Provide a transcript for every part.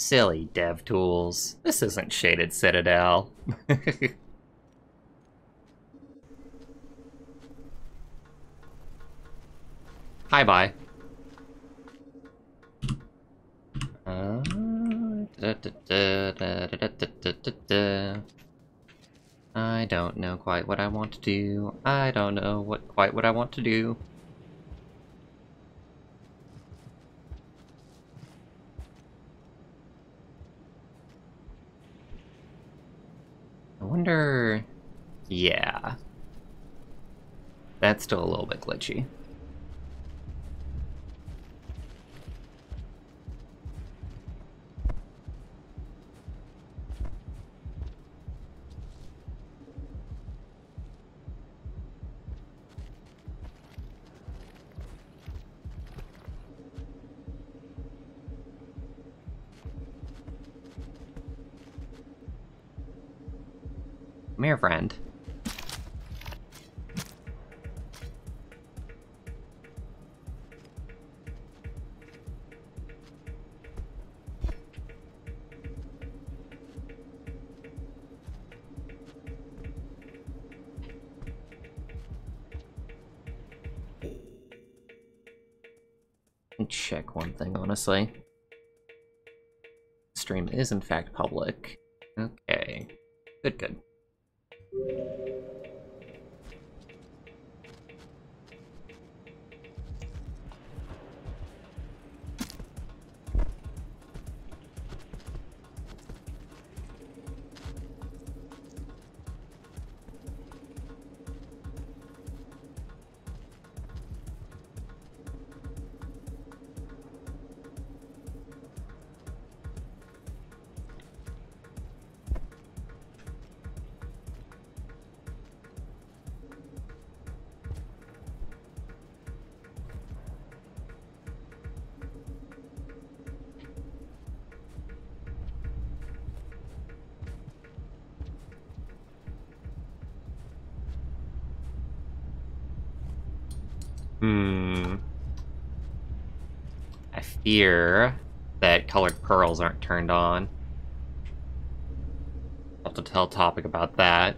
Silly dev tools. This isn't Shaded Citadel. Hi, bye. I don't know quite what I want to do. I don't know quite what I want to do. I wonder... Yeah. That's still a little bit glitchy. Come here, friend. Check one thing, honestly. Stream is in fact public. Okay. Good, good. I fear that colored pearls aren't turned on. I'll have to tell Topic about that.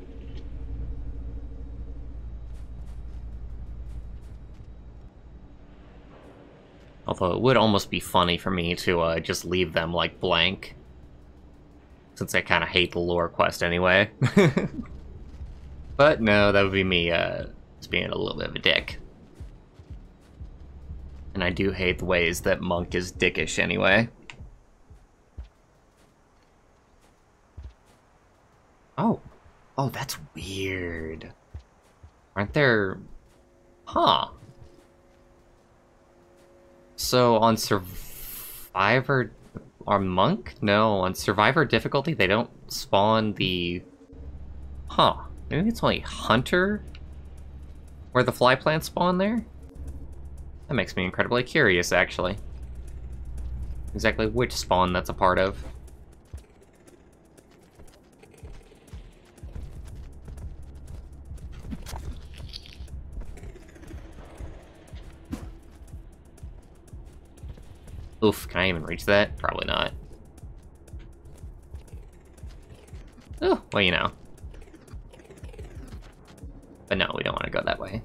Although it would almost be funny for me to just leave them, like, blank. Since I kind of hate the lore quest anyway. But no, that would be me just being a little bit of a dick. And I do hate the ways that Monk is dickish anyway. Oh. Oh, that's weird. Aren't there... Huh. So on Survivor... Or Monk? No, on Survivor difficulty they don't spawn the... Huh. Maybe it's only Hunter? Where the fly plants spawn there? That makes me incredibly curious, actually. Exactly which spawn that's a part of. Oof, can I even reach that? Probably not. Oh, well, you know. But no, we don't want to go that way.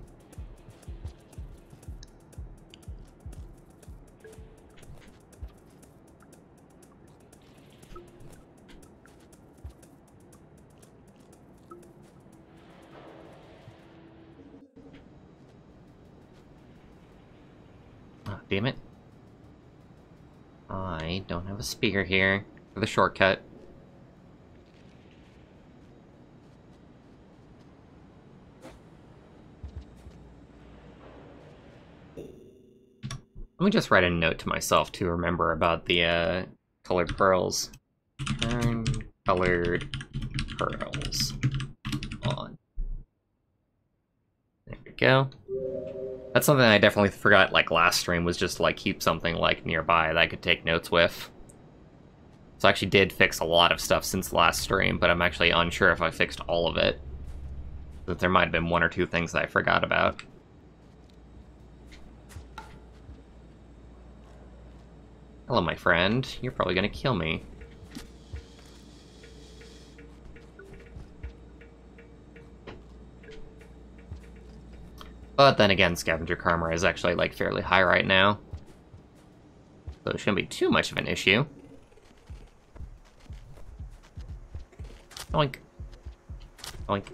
Oh, damn it. I don't have a spear here for the shortcut. Let me just write a note to myself to remember about the colored pearls. Turn colored pearls on. There we go. That's something I definitely forgot, like, last stream, was just, like, keep something, like, nearby that I could take notes with. So I actually did fix a lot of stuff since last stream, but I'm actually unsure if I fixed all of it. That there might have been one or two things that I forgot about. Hello, my friend. You're probably gonna kill me. But then again, scavenger karma is actually, like, fairly high right now. So it shouldn't be too much of an issue. Oink. Oink.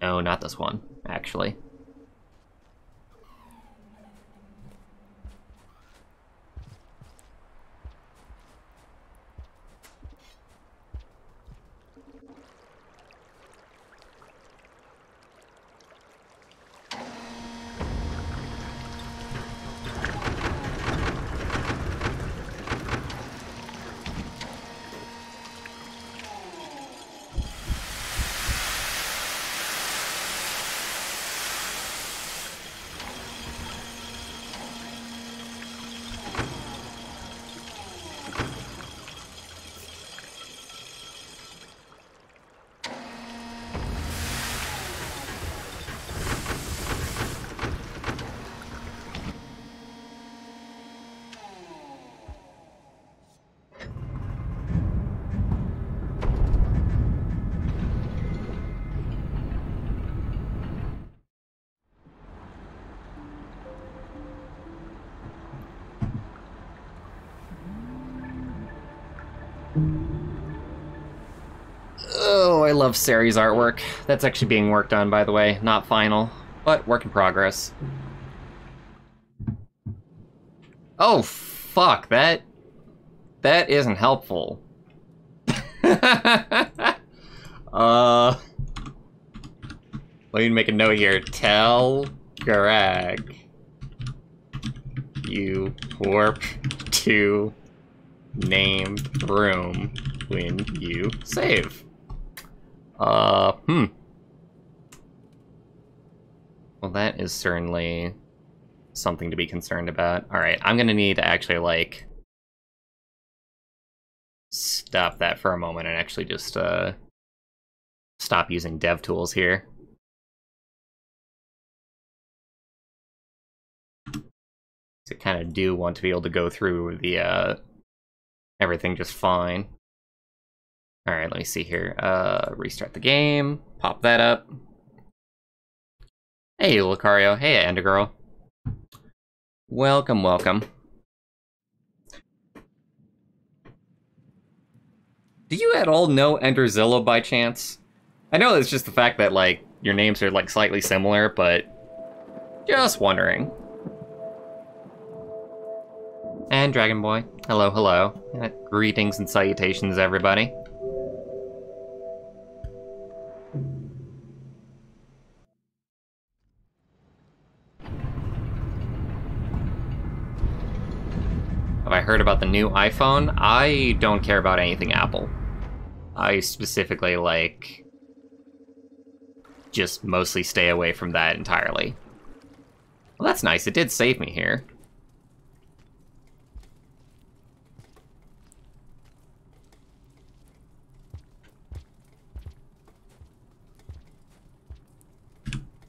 No, not this one, actually. Oh, I love Sari's artwork. That's actually being worked on, by the way. Not final, but work in progress. Oh, fuck. That isn't helpful. Let me make a note here. Tell Garag you warp to named room when you save. Well, that is certainly something to be concerned about. Alright, I'm gonna need to actually, like, stop that for a moment and actually just, stop using dev tools here. I kind of do want to be able to go through the, everything just fine. Alright, let me see here. Restart the game. Pop that up. Hey, Lucario. Hey, Endergirl. Welcome, welcome. Do you at all know Enderzilla by chance? I know it's just the fact that, like, your names are, like, slightly similar, but just wondering. And Dragon Boy. Hello, hello. Greetings and salutations, everybody. Have I heard about the new iPhone? I don't care about anything Apple. I specifically, like, just mostly stay away from that entirely. Well, that's nice. It did save me here.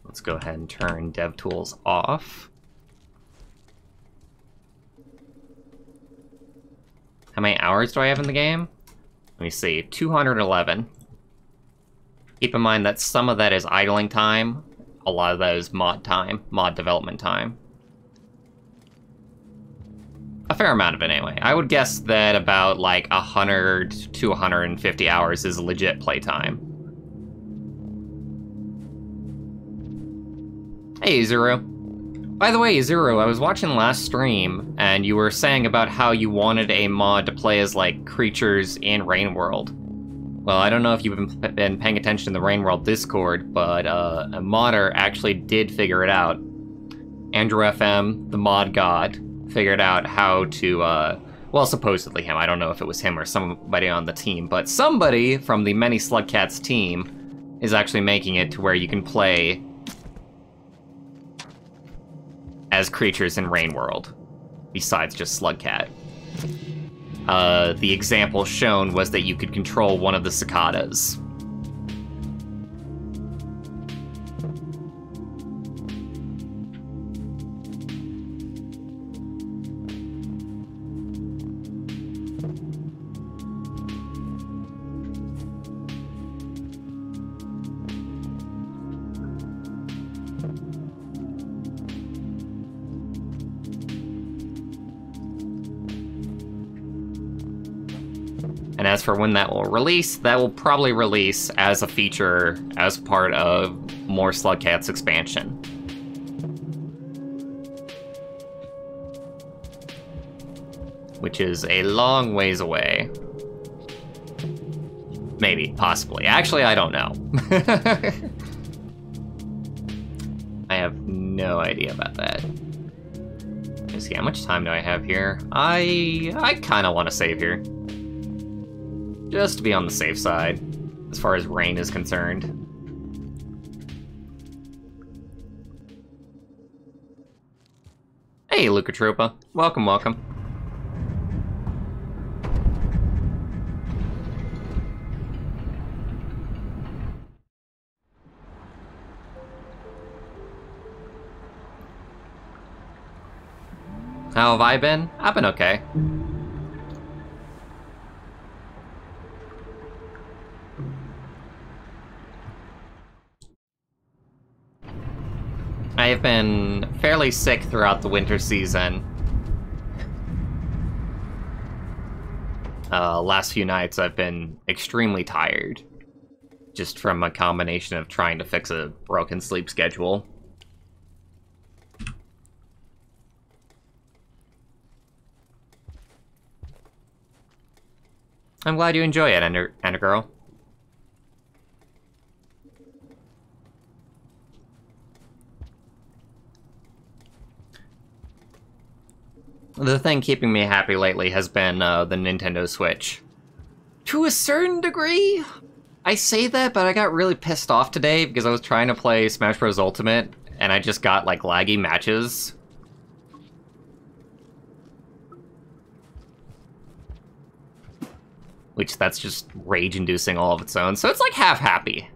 Let's go ahead and turn DevTools off. How many hours do I have in the game? Let me see, 211. Keep in mind that some of that is idling time, a lot of that is mod time, mod development time. A fair amount of it anyway. I would guess that about like 100 to 150 hours is legit playtime. Hey, Zero. By the way, Zero, I was watching last stream, and you were saying about how you wanted a mod to play as, like, creatures in Rain World. Well, I don't know if you've been paying attention to the Rain World Discord, but a modder actually did figure it out. Andrew FM, the mod god, figured out how to, well, supposedly him. I don't know if it was him or somebody on the team, but somebody from the Many Slugcats team is actually making it to where you can play as creatures in Rain World, besides just Slugcat. The example shown was that you could control one of the cicadas. And as for when that will release, that will probably release as a feature as part of more Slugcats expansion. Which is a long ways away. Maybe, possibly. Actually, I don't know. I have no idea about that. Let's see, how much time do I have here? I kind of want to save here. Just to be on the safe side, as far as rain is concerned. Hey, Lucatropa. Welcome, welcome. How have I been? I've been okay. I have been fairly sick throughout the winter season. Last few nights I've been extremely tired. Just from a combination of trying to fix a broken sleep schedule. I'm glad you enjoy it, Endergirl. The thing keeping me happy lately has been the Nintendo Switch. To a certain degree, I say that, but I got really pissed off today because I was trying to play Smash Bros. Ultimate, and I just got, like, laggy matches. Which, that's just rage-inducing all of its own, so it's, like, half-happy.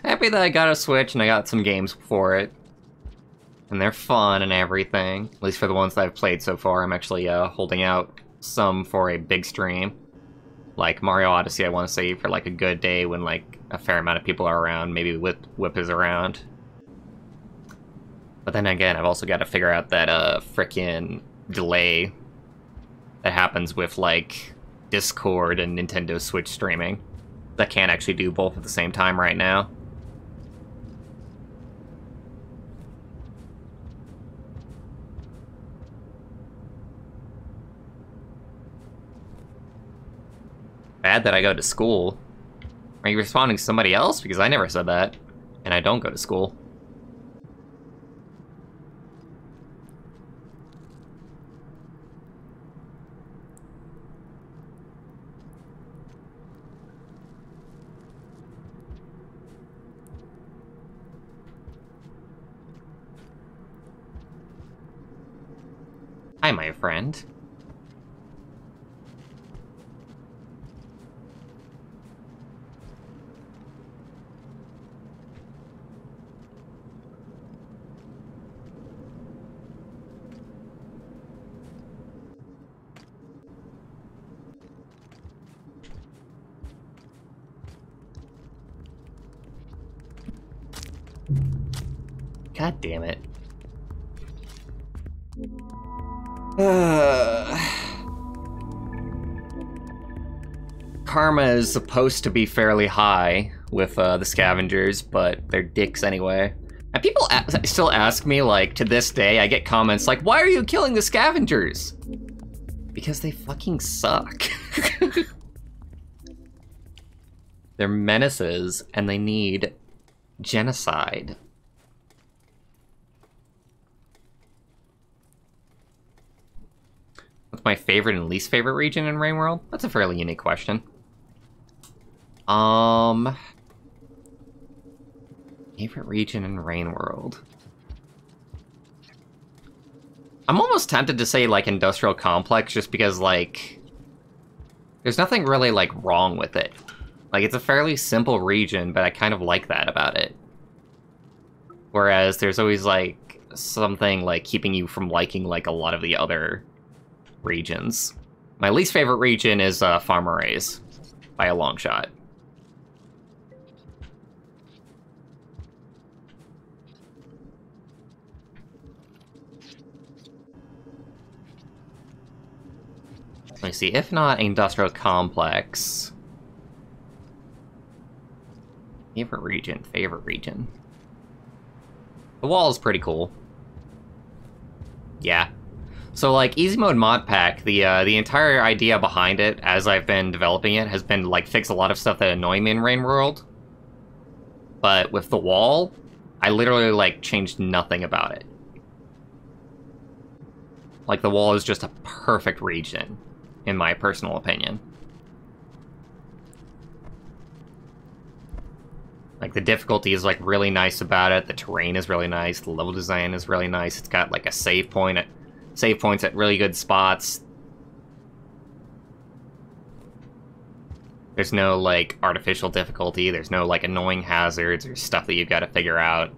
Happy that I got a Switch and I got some games for it. And they're fun and everything, at least for the ones that I've played so far. I'm actually holding out some for a big stream. Like Mario Odyssey, I want to save for like a good day when like a fair amount of people are around, maybe Whip is around. But then again, I've also got to figure out that frickin' delay that happens with like Discord and Nintendo Switch streaming. That can't actually do both at the same time right now. Bad that I go to school. Are you responding to somebody else? Because I never said that. And I don't go to school. Hi, my friend. God damn it. Karma is supposed to be fairly high with the scavengers, but they're dicks anyway. And people still ask me, like, to this day, I get comments like, why are you killing the scavengers? Because they fucking suck. They're menaces, and they need genocide. What's my favorite and least favorite region in Rain World? That's a fairly unique question. Favorite region in Rain World. I'm almost tempted to say, like, Industrial Complex, just because, like, there's nothing really, like, wrong with it. Like, it's a fairly simple region, but I kind of like that about it. Whereas there's always, like, something, like, keeping you from liking, like, a lot of the other regions. My least favorite region is Farm Arrays, by a long shot. Let me see, if not Industrial Complex... Favorite region. The wall is pretty cool. Yeah. So, like, Easy Mode Modpack, the entire idea behind it, as I've been developing it, has been, like, fix a lot of stuff that annoy me in Rain World. But with the wall, I literally, like, changed nothing about it. Like, the wall is just a perfect region, in my personal opinion. Like, the difficulty is, like, really nice about it, the terrain is really nice, the level design is really nice, it's got, like, a save points at really good spots. There's no, like, artificial difficulty, there's no, like, annoying hazards or stuff that you've got to figure out.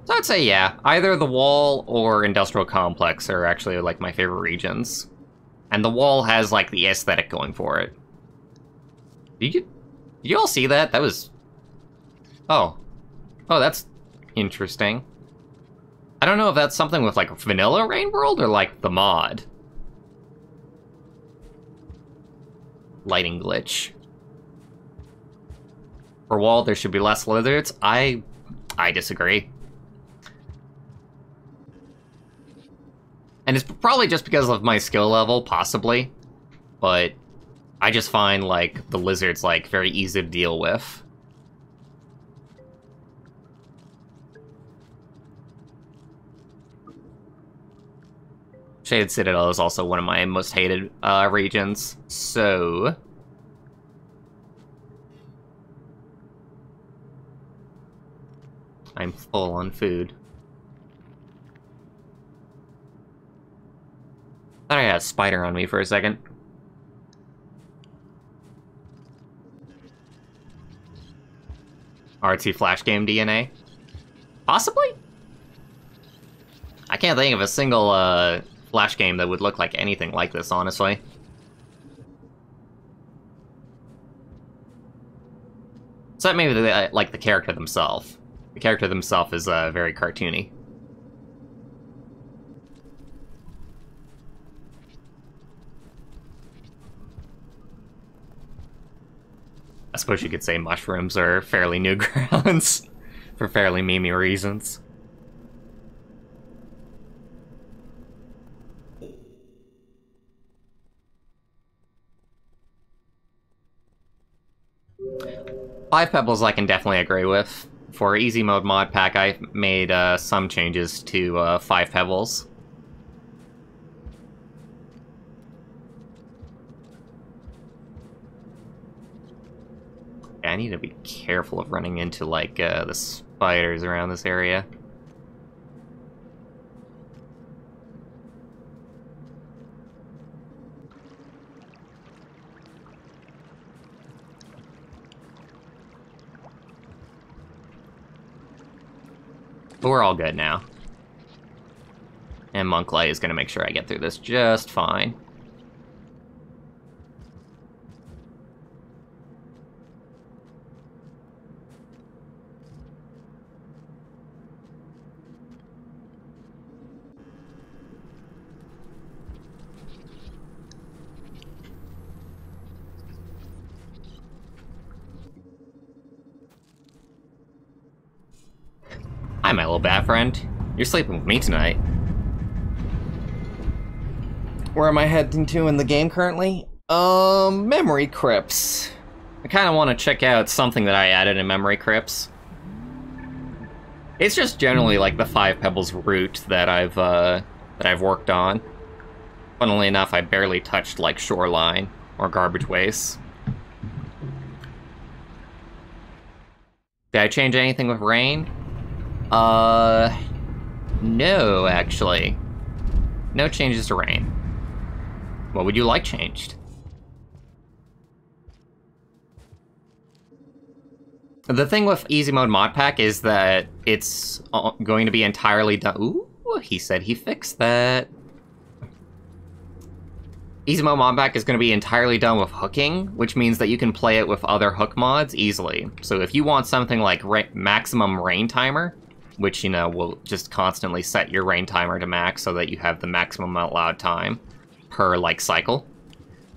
So I'd say, yeah, either the wall or Industrial Complex are actually, like, my favorite regions. And the wall has, like, the aesthetic going for it. Did you all see that? That was... Oh. Oh, that's interesting. I don't know if that's something with, like, vanilla Rain World or, like, the mod. Lighting glitch. For wall, there should be less lizards. I disagree. And it's probably just because of my skill level, possibly. But I just find, like, the lizards, like, very easy to deal with. Shaded Citadel is also one of my most hated regions, so... I'm full on food. Thought I had a spider on me for a second. Artsy Flash game DNA? Possibly? I can't think of a single, Flash game that would look like anything like this, honestly. So maybe, like, the character themselves. The character themselves is, very cartoony. I suppose you could say mushrooms are fairly newgrounds, for fairly memey reasons. Five Pebbles I can definitely agree with. For Easy Mode Modpack, I made some changes to 5 Pebbles. I need to be careful of running into, like, the spiders around this area. But we're all good now. And Monklay is going to make sure I get through this just fine. Hi, my little bat friend. You're sleeping with me tonight. Where am I heading to in the game currently? Memory Crypts. I kind of want to check out something that I added in Memory Crypts. It's just generally like the 5 Pebbles route that I've worked on. Funnily enough, I barely touched, like, Shoreline or Garbage Waste. Did I change anything with rain? No, actually. No changes to rain. What would you like changed? The thing with Easy Mode Modpack is that it's going to be entirely done. Ooh, he said he fixed that. Easy Mode Modpack is going to be entirely done with hooking, which means that you can play it with other hook mods easily. So if you want something like maximum rain timer, which, you know, will just constantly set your rain timer to max so that you have the maximum allowed time per, like, cycle,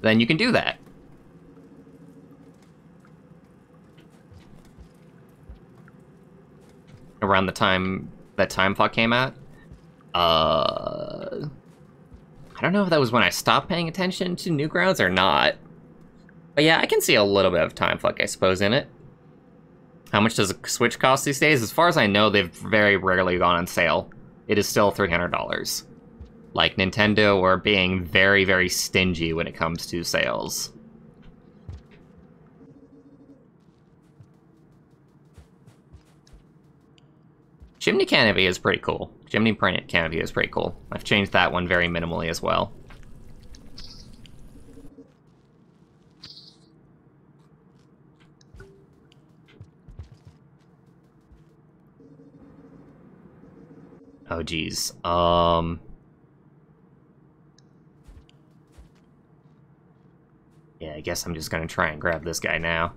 then you can do that. Around the time that Time Fuck came out. I don't know if that was when I stopped paying attention to Newgrounds or not. But yeah, I can see a little bit of Time Fuck, I suppose, in it. How much does a Switch cost these days? As far as I know, they've very rarely gone on sale. It is still $300. Like, Nintendo are being very, very stingy when it comes to sales. Chimney Canopy is pretty cool. Chimney Canopy is pretty cool. I've changed that one very minimally as well. Oh, geez. Yeah, I guess I'm just gonna try and grab this guy now.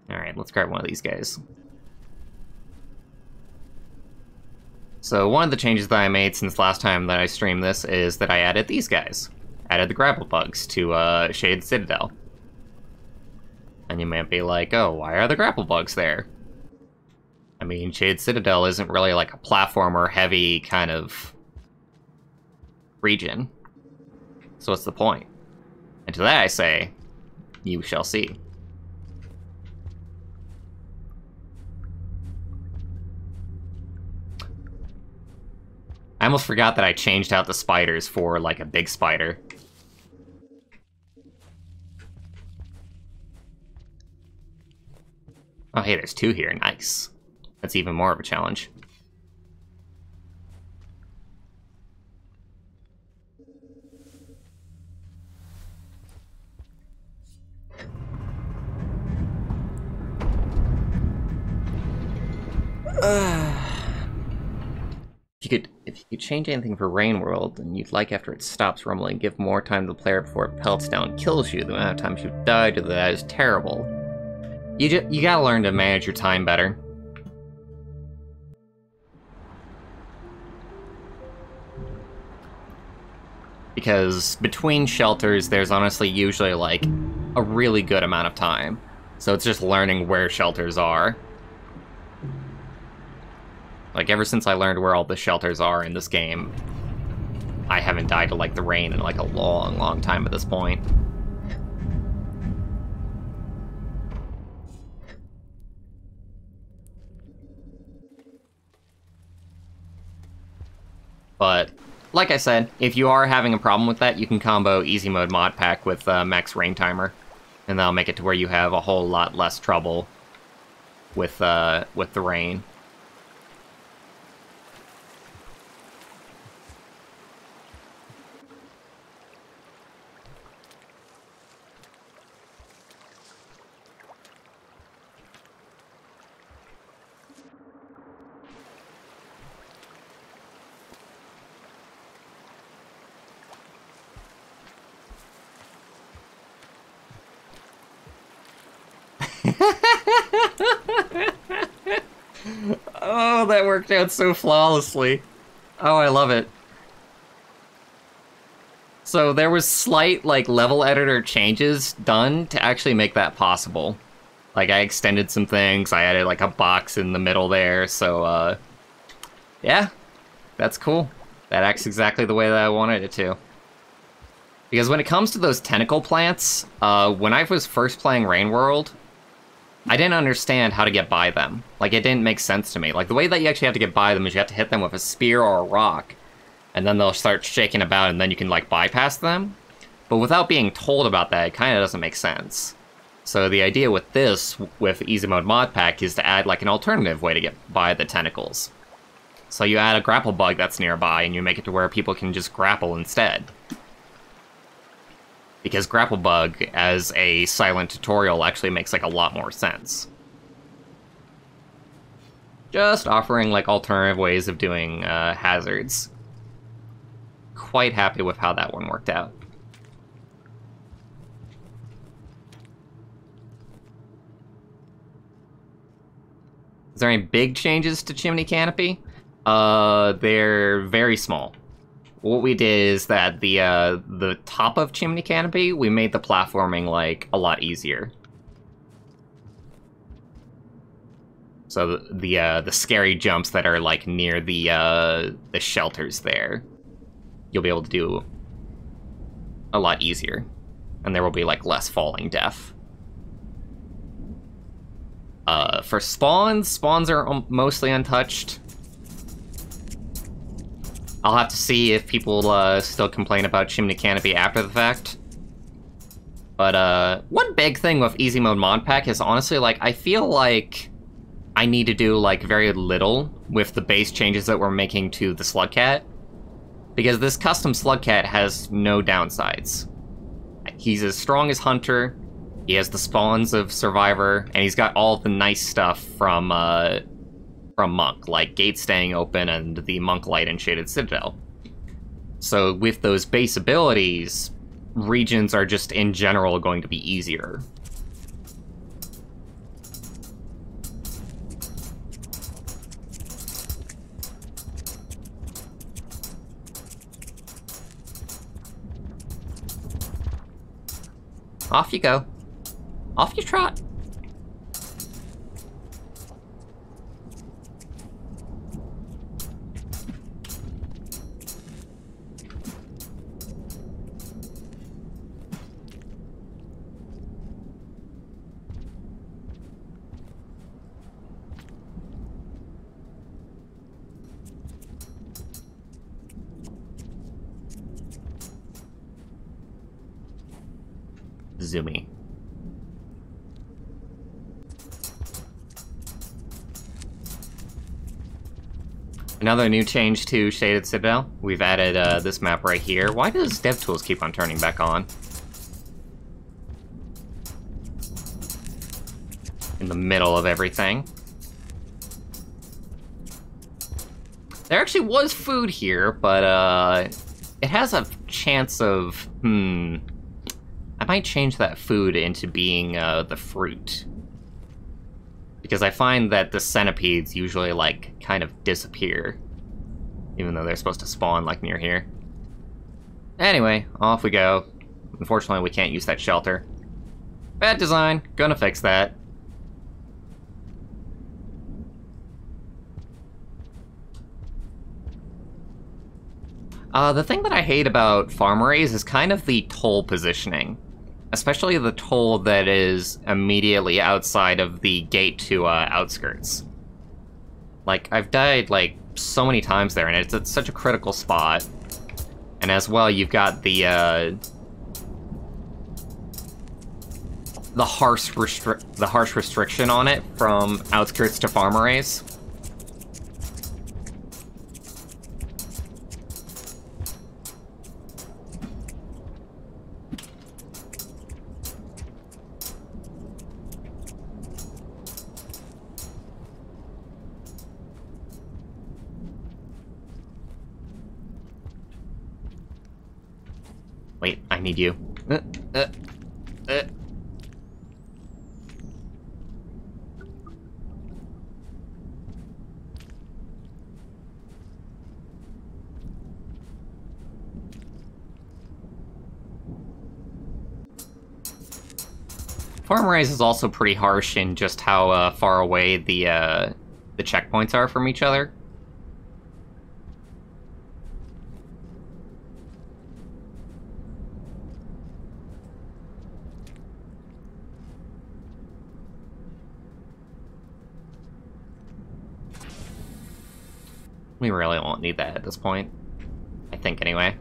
Alright, let's grab one of these guys. So one of the changes that I made since last time that I streamed this is that I added these guys. Added the grapple bugs to Shade Citadel. And you might be like, oh, why are the grapple bugs there? I mean, Shade Citadel isn't really like a platformer-heavy kind of region. So what's the point? And to that I say, you shall see. I almost forgot that I changed out the spiders for, like, a big spider. Oh, hey, there's two here. Nice. That's even more of a challenge. If you could change anything for Rain World, and you'd like after it stops rumbling, give more time to the player before it pelts down and kills you. The amount of times you've died to that is terrible. You gotta learn to manage your time better. Because between shelters, there's honestly usually, like, a really good amount of time. So it's just learning where shelters are. Like, ever since I learned where all the shelters are in this game, I haven't died to, like, the rain in, like, a long, long time at this point. But, like I said, if you are having a problem with that, you can combo Easy Mode Modpack with Max Rain Timer, and that'll make it to where you have a whole lot less trouble with the rain. Oh, that worked out so flawlessly. Oh, I love it. So there was slight, like, level editor changes done to actually make that possible. Like, I extended some things, I added, like, a box in the middle there, so, yeah, that's cool. That acts exactly the way that I wanted it to. Because when it comes to those tentacle plants, when I was first playing Rain World, I didn't understand how to get by them. Like, it didn't make sense to me. Like, the way that you actually have to get by them is you have to hit them with a spear or a rock, and then they'll start shaking about, and then you can, like, bypass them. But without being told about that, it kind of doesn't make sense. So the idea with this, with Easy Mode Modpack, is to add like an alternative way to get by the tentacles. So you add a grapple bug that's nearby, and you make it to where people can just grapple instead. Because grapple bug as a silent tutorial actually makes like a lot more sense. Just offering like alternative ways of doing hazards. Quite happy with how that one worked out. Is there any big changes to Chimney Canopy? They're very small. What we did is that the top of Chimney Canopy, we made the platforming like a lot easier. So the scary jumps that are like near the shelters there, you'll be able to do a lot easier, and there will be like less falling death. For spawns are mostly untouched. I'll have to see if people still complain about Chimney Canopy after the fact. But one big thing with Easy Mode Modpack is honestly, like, I feel like I need to do like very little with the base changes that we're making to the Slugcat, because this custom Slugcat has no downsides. He's as strong as Hunter, he has the spawns of Survivor, and he's got all the nice stuff from Monk, like Gate staying open and the Monk Light and Shaded Citadel. So with those base abilities, regions are just in general going to be easier. Off you go. Off you trot. Zoomy. Another new change to Shaded Citadel. We've added this map right here. Why does DevTools keep on turning back on? In the middle of everything. There actually was food here, but it has a chance of, I might change that food into being the fruit. Because I find that the centipedes usually, like, kind of disappear. Even though they're supposed to spawn, like, near here. Anyway, off we go. Unfortunately, we can't use that shelter. Bad design. Gonna fix that. The thing that I hate about farm arrays is kind of the toll positioning. Especially the toll that is immediately outside of the gate to outskirts. Like, I've died, like, so many times there, and it's at such a critical spot. And as well, you've got the harsh restriction on it from outskirts to farm arrays. Wait, I need you. Farm arrays is also pretty harsh in just how far away the checkpoints are from each other. We really won't need that at this point. I think, anyway.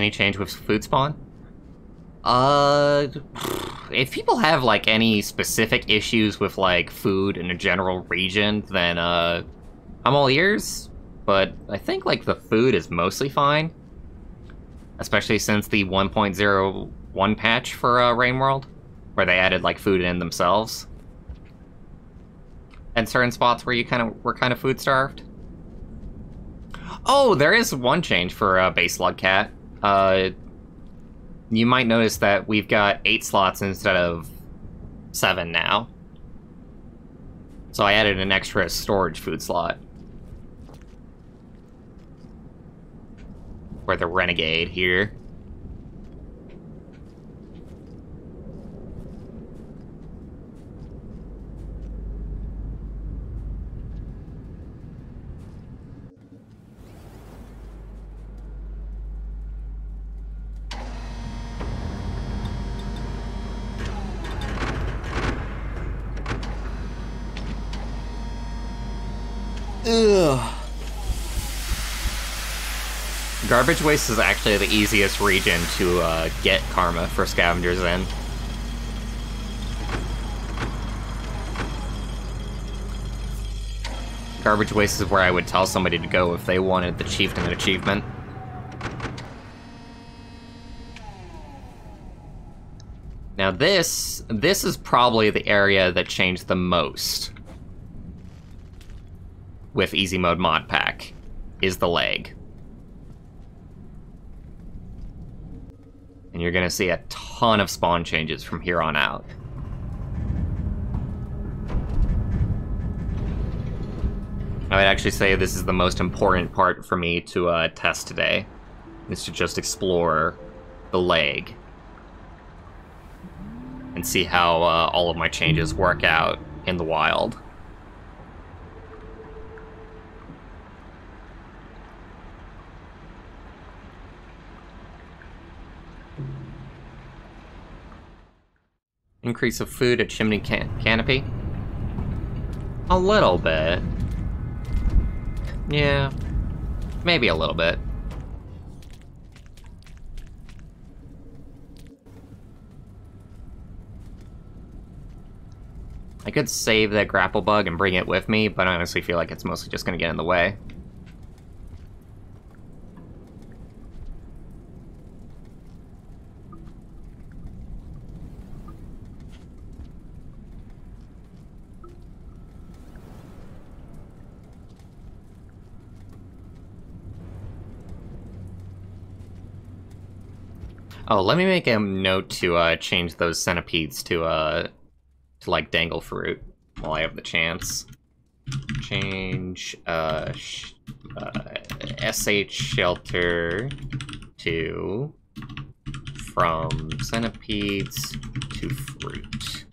Any change with food spawn? If people have, like, any specific issues with, like, food in a general region, then, I'm all ears. But I think, like, the food is mostly fine. Especially since the 1.01 patch for, Rainworld, where they added, like, food in themselves. And certain spots where you were kind of food-starved. Oh, there is one change for, Base Slug Cat. You might notice that we've got 8 slots instead of 7 now. So I added an extra storage food slot. For the Renegade here. Ugh. Garbage Waste is actually the easiest region to get karma for scavengers in. Garbage Waste is where I would tell somebody to go if they wanted the Chieftain achievement. Now this is probably the area that changed the most with Easy Mode Modpack, is the leg. And you're gonna see a ton of spawn changes from here on out. I would actually say this is the most important part for me to test today, is to just explore the leg and see how all of my changes work out in the wild. Increase of food at Chimney Canopy? A little bit. Yeah, maybe a little bit. I could save that grapple bug and bring it with me, but I honestly feel like it's mostly just gonna get in the way. Oh, let me make a note to change those centipedes to like dangle fruit while I have the chance. Change SH shelter to from centipedes to fruit.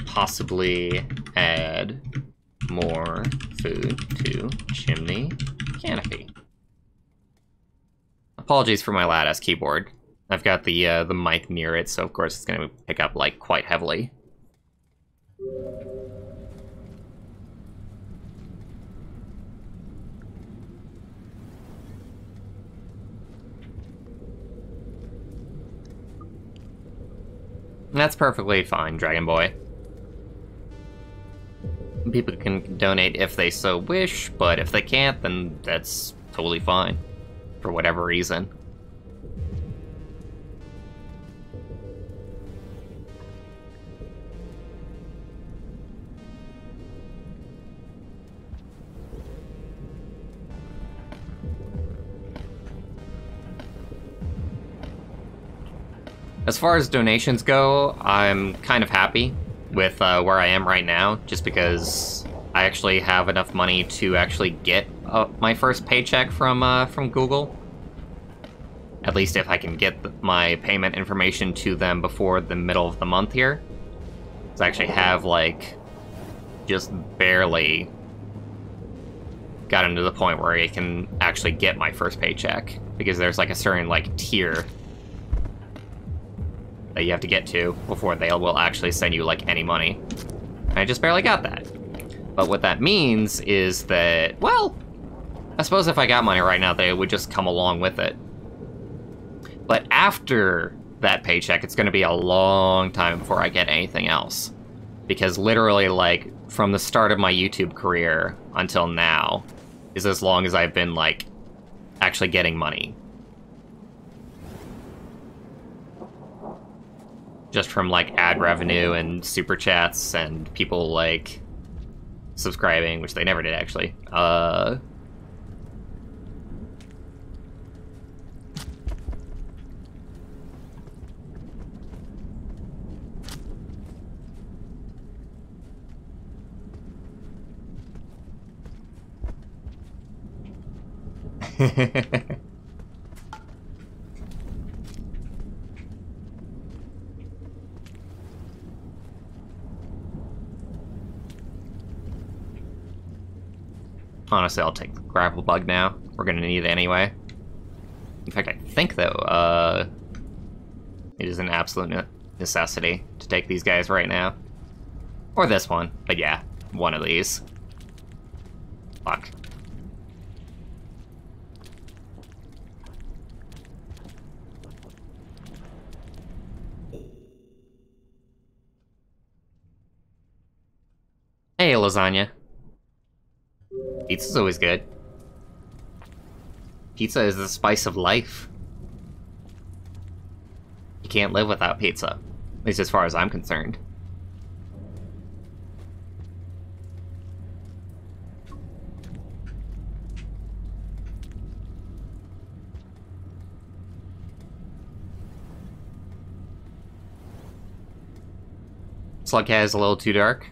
Possibly add more food to Chimney Canopy. Apologies for my loud-ass keyboard. I've got the mic near it, so of course it's gonna pick up, like, quite heavily. That's perfectly fine, Dragon Boy. People can donate if they so wish, but if they can't, then that's totally fine. For whatever reason. As far as donations go, I'm kind of happy with where I am right now, just because I actually have enough money to actually get my first paycheck from Google. At least if I can get my payment information to them before the middle of the month here. So I actually have, like, just barely gotten to the point where I can actually get my first paycheck. Because there's, like, a certain, like, tier that you have to get to before they will actually send you, like, any money. And I just barely got that. But what that means is that, well, I suppose if I got money right now, they would just come along with it. But after that paycheck, it's going to be a long time before I get anything else. Because literally, like, from the start of my YouTube career until now is as long as I've been, like, actually getting money. Just from, like, ad revenue and super chats and people, like, subscribing, which they never did, actually. Honestly, I'll take the grapple bug now. We're gonna need it anyway. In fact, I think, though, it is an absolute necessity to take these guys right now. Or this one, but yeah, one of these. Fuck. Hey, lasagna. Pizza's always good. Pizza is the spice of life. You can't live without pizza. At least as far as I'm concerned. Slugcat is a little too dark.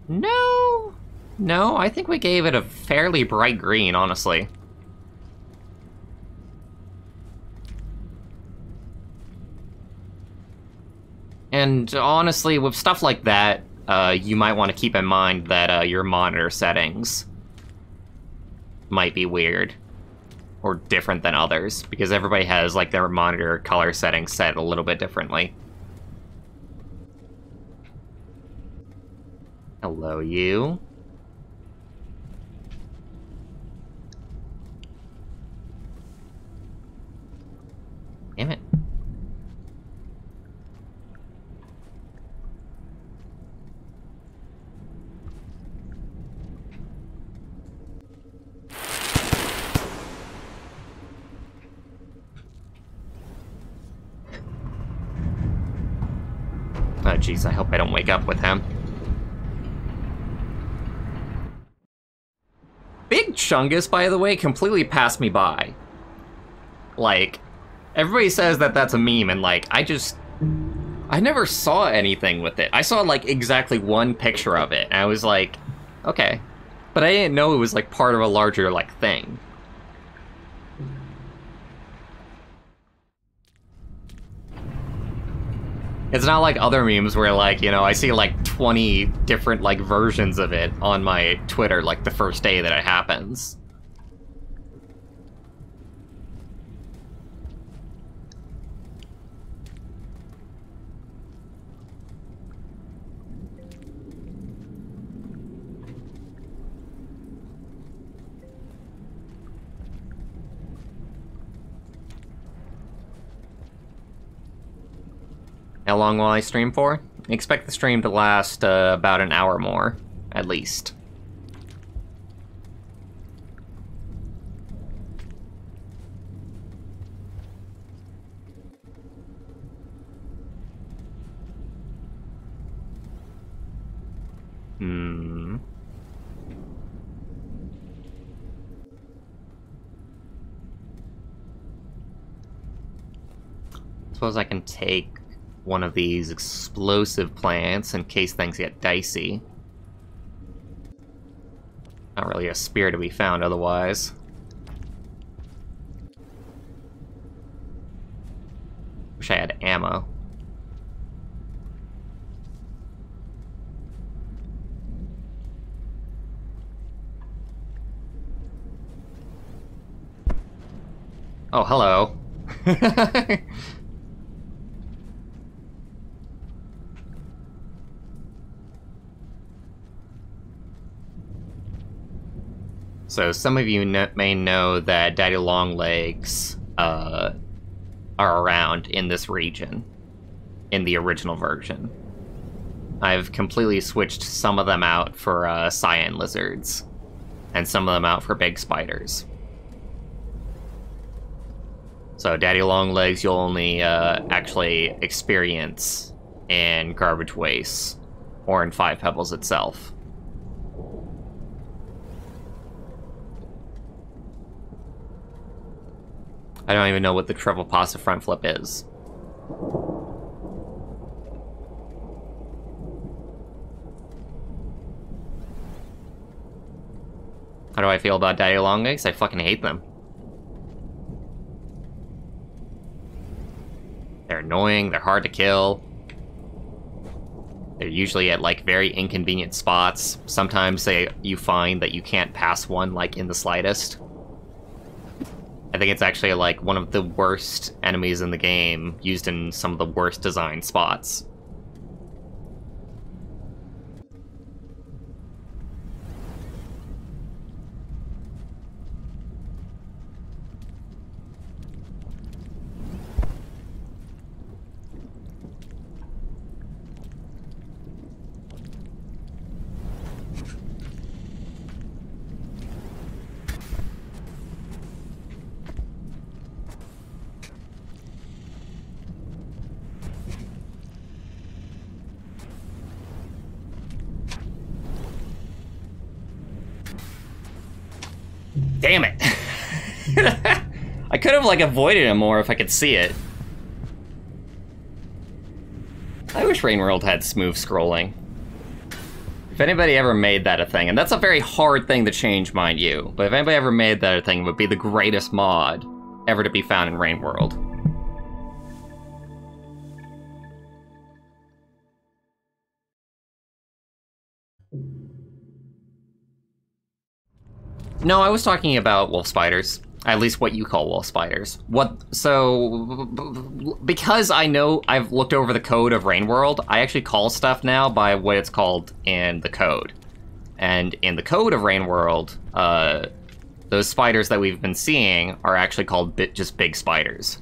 No! No, I think we gave it a fairly bright green, honestly. And honestly, with stuff like that, you might want to keep in mind that your monitor settings might be weird. Or different than others, because everybody has, like, their monitor color settings set a little bit differently. Hello, you. Damn it. Oh, jeez, I hope I don't wake up with him. Big Chungus, by the way, completely passed me by. Like, everybody says that that's a meme, and, like, I never saw anything with it. I saw, like, exactly one picture of it, and I was like, okay. But I didn't know it was, like, part of a larger, like, thing. It's not like other memes where, like, you know, I see, like, 20 different, like, versions of it on my Twitter, like, the first day that it happens. How long will I stream for? I expect the stream to last about an hour more, at least. Suppose I can take one of these explosive plants in case things get dicey. Not really a spear to be found otherwise. Wish I had ammo. Oh, hello. So some of you may know that daddy longlegs are around in this region, in the original version. I've completely switched some of them out for cyan lizards, and some of them out for big spiders. So daddy longlegs you'll only actually experience in Garbage Waste, or in Five Pebbles itself. I don't even know what the triple pasta front flip is. How do I feel about daddy longlegs? I fucking hate them. They're annoying, they're hard to kill. They're usually at, like, very inconvenient spots. Sometimes you find that you can't pass one, like, in the slightest. I think it's actually, like, one of the worst enemies in the game, used in some of the worst designed spots. Damn it! I could have, like, avoided him more if I could see it. I wish Rain World had smooth scrolling. If anybody ever made that a thing, and that's a very hard thing to change, mind you, but if anybody ever made that a thing, it would be the greatest mod ever to be found in Rain World. No, I was talking about wolf spiders. At least what you call wolf spiders. Because I know I've looked over the code of Rain World, I actually call stuff now by what it's called in the code. And in the code of Rain World, those spiders that we've been seeing are actually called just big spiders.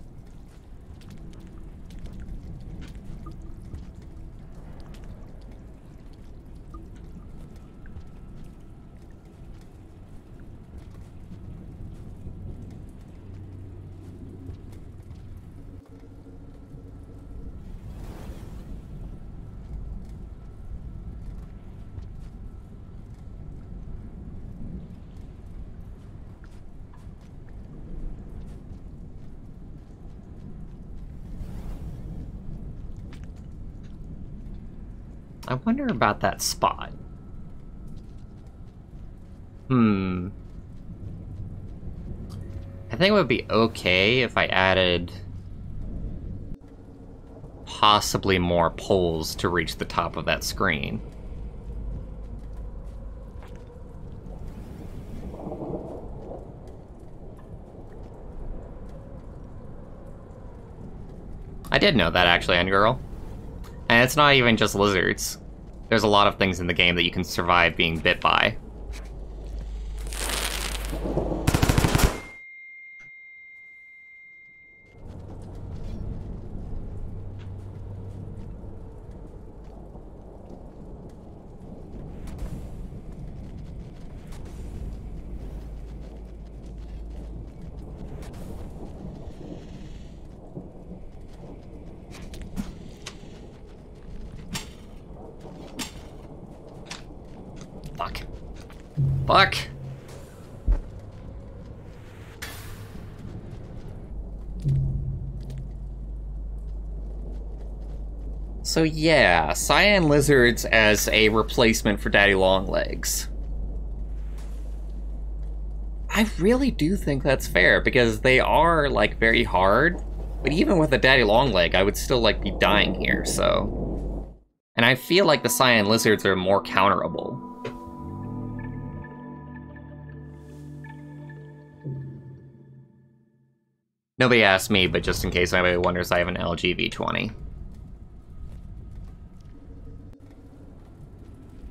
I wonder about that spot. I think it would be okay if I added possibly more poles to reach the top of that screen. I did know that, actually, N-Girl. And it's not even just lizards. There's a lot of things in the game that you can survive being bit by. Fuck. Fuck! So yeah, cyan lizards as a replacement for daddy longlegs. I really do think that's fair, because they are, like, very hard, but even with a daddy longleg, I would still, like, be dying here, so... And I feel like the cyan lizards are more counterable. Nobody asked me, but just in case anybody wonders, I have an LG V20.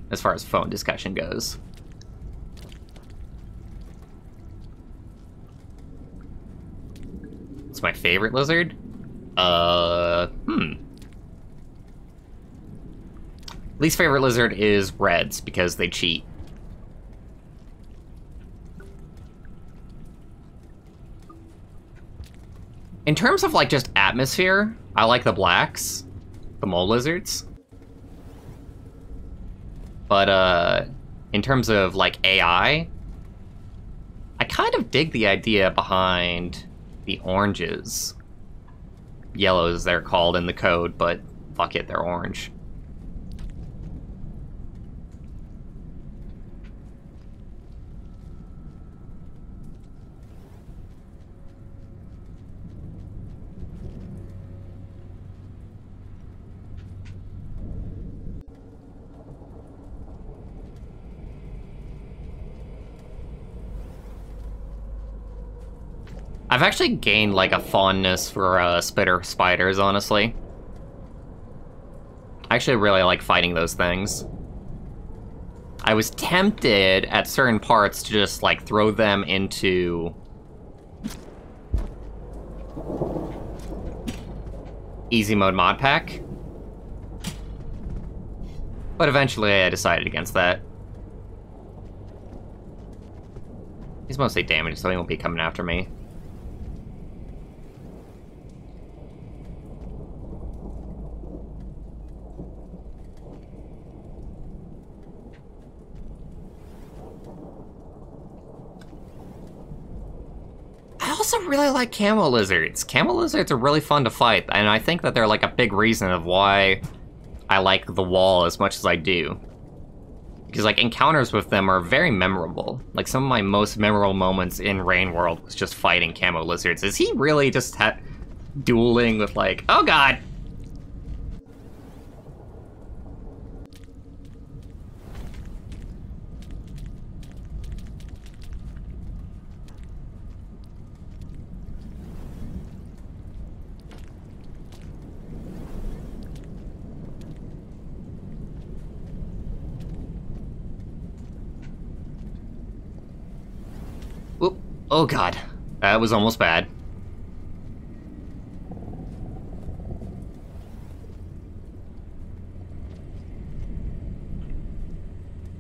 As far as phone discussion goes. What's my favorite lizard? Least favorite lizard is reds, because they cheat. In terms of, like, just atmosphere, I like the blacks. The mole lizards. But, in terms of, like, AI, I kind of dig the idea behind the oranges. Yellows, they're called in the code, but fuck it, they're orange. I've actually gained, like, a fondness for, spitter spiders, honestly. I actually really like fighting those things. I was tempted at certain parts to just, like, throw them into easy mode Modpack. But eventually I decided against that. He's mostly damaged, so he won't be coming after me. I also really like camo lizards. Camo lizards are really fun to fight, and I think that they're like a big reason of why I like the wall as much as I do. Because, like, encounters with them are very memorable. Like, some of my most memorable moments in Rain World was just fighting camo lizards. Is he really just dueling with, like, oh god! Oop. Oh god, that was almost bad.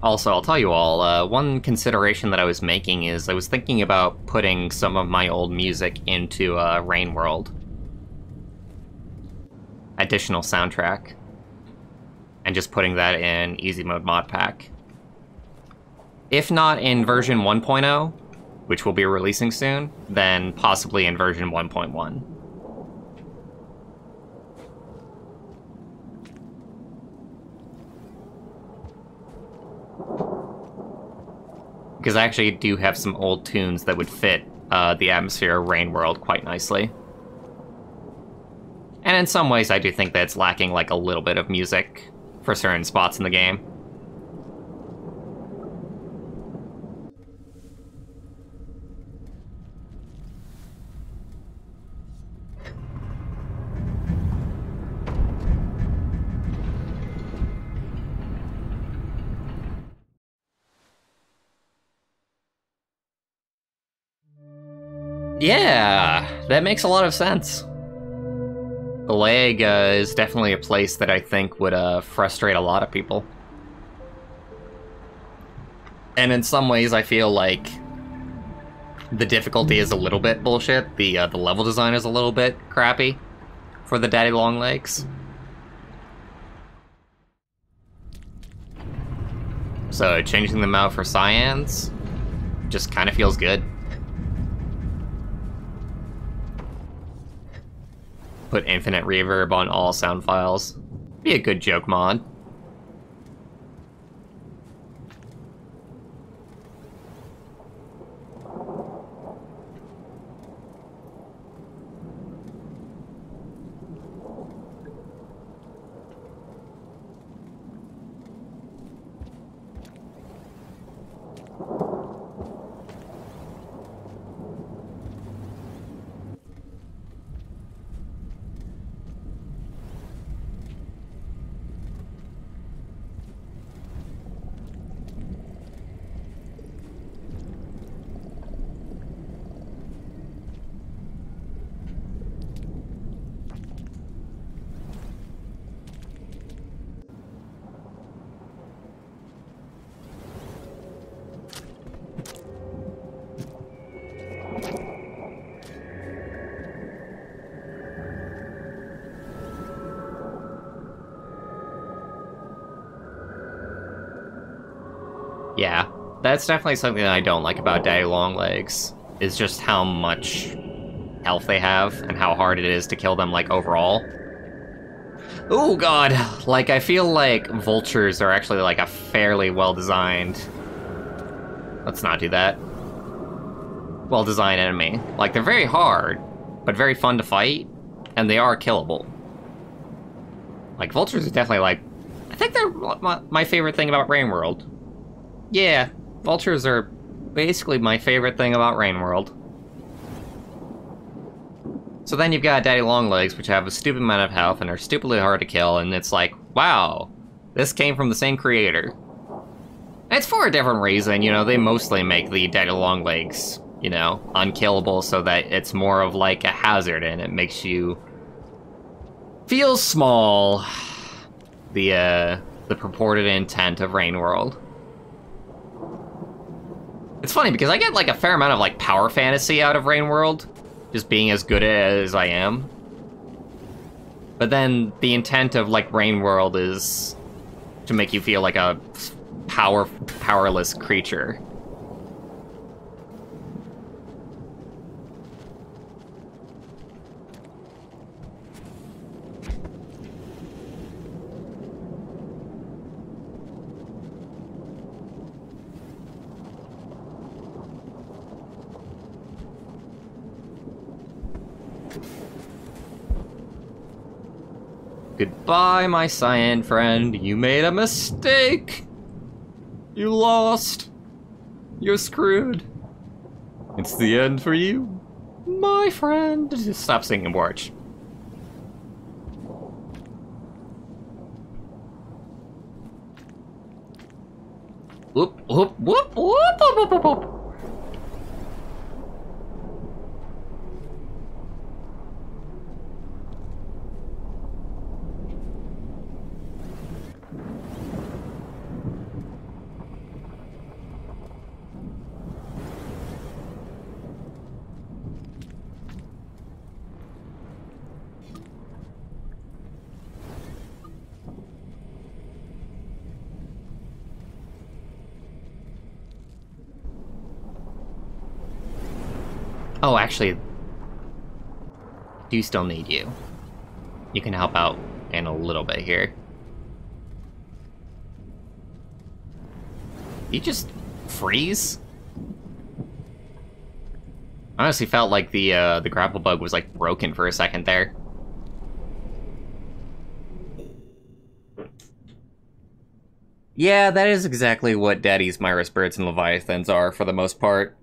Also, I'll tell you all, one consideration that I was making is I was thinking about putting some of my old music into Rain World. Additional soundtrack. And just putting that in Easy Mode Modpack. If not in version 1.0, which will be releasing soon, then possibly in version 1.1. Because I actually do have some old tunes that would fit the atmosphere of Rain World quite nicely. And in some ways I do think that it's lacking like a little bit of music for certain spots in the game. Yeah, that makes a lot of sense. The lag is definitely a place that I think would frustrate a lot of people. And in some ways I feel like the difficulty is a little bit bullshit. The level design is a little bit crappy for the daddy long legs. So changing them out for cyans just kind of feels good. Put infinite reverb on all sound files. Be a good joke mod. Yeah, that's definitely something that I don't like about Daddy Longlegs, is just how much health they have and how hard it is to kill them, like, overall. Oh god, like, I feel like vultures are actually, like, a fairly well-designed... Let's not do that. Well-designed enemy. Like, they're very hard, but very fun to fight, and they are killable. Like, vultures are definitely, like... I think they're my favorite thing about Rain World. Yeah, vultures are basically my favorite thing about Rain World. So then you've got Daddy Longlegs, which have a stupid amount of health and are stupidly hard to kill, and it's like, wow, this came from the same creator. And it's for a different reason, you know, they mostly make the Daddy Longlegs, you know, unkillable so that it's more of like a hazard and it makes you feel small. The purported intent of Rain World. It's funny because I get like a fair amount of like power fantasy out of Rain World. Just being as good as I am. But then the intent of, like, Rain World is to make you feel like a powerless creature. Goodbye, my cyan friend. You made a mistake. You lost. You're screwed. It's the end for you, my friend. Just stop singing, Bwarch. Whoop, whoop, whoop, whoop, whoop, whoop, whoop, whoop. Oh, actually, do still need you. You can help out in a little bit here. You just freeze? I honestly felt like the grapple bug was like broken for a second there. Yeah, that is exactly what Daddy's Myris birds and Leviathans are for the most part.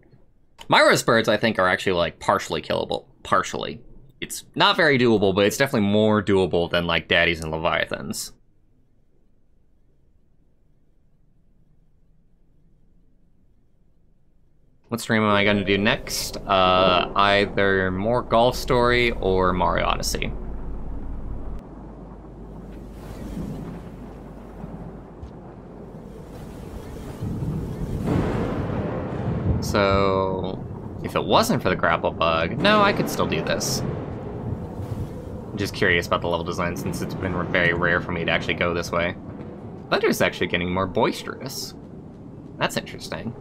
Myris birds, I think, are actually, like, partially killable. Partially. It's not very doable, but it's definitely more doable than, like, Daddies and Leviathans. What stream am I going to do next? Either more Golf Story or Mario Odyssey. So, if it wasn't for the grapple bug, no, I could still do this. I'm just curious about the level design since it's been very rare for me to actually go this way. Thunder's actually getting more boisterous. That's interesting.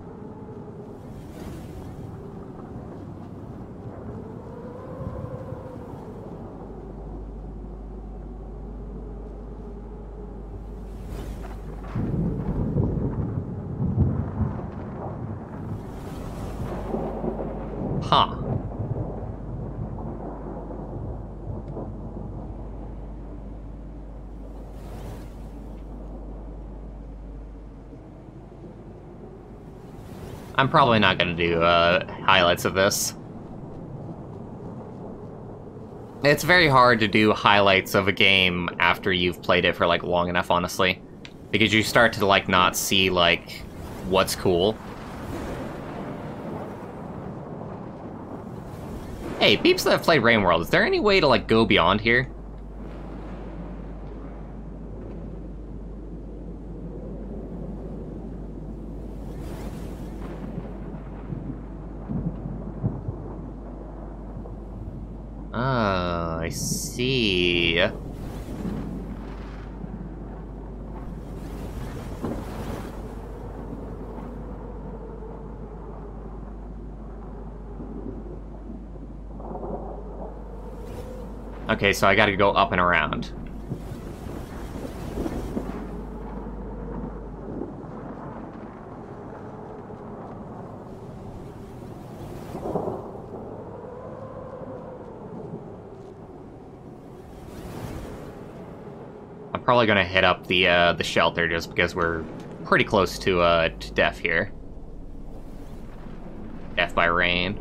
Huh. I'm probably not going to do highlights of this. It's very hard to do highlights of a game after you've played it for, like, long enough, honestly. Because you start to, like, not see, like, what's cool. Hey, peeps that have played Rain World, is there any way to, like, go beyond here? Ah, I see. Okay, so I gotta go up and around. I'm probably gonna hit up the shelter just because we're pretty close to death here. Death by rain.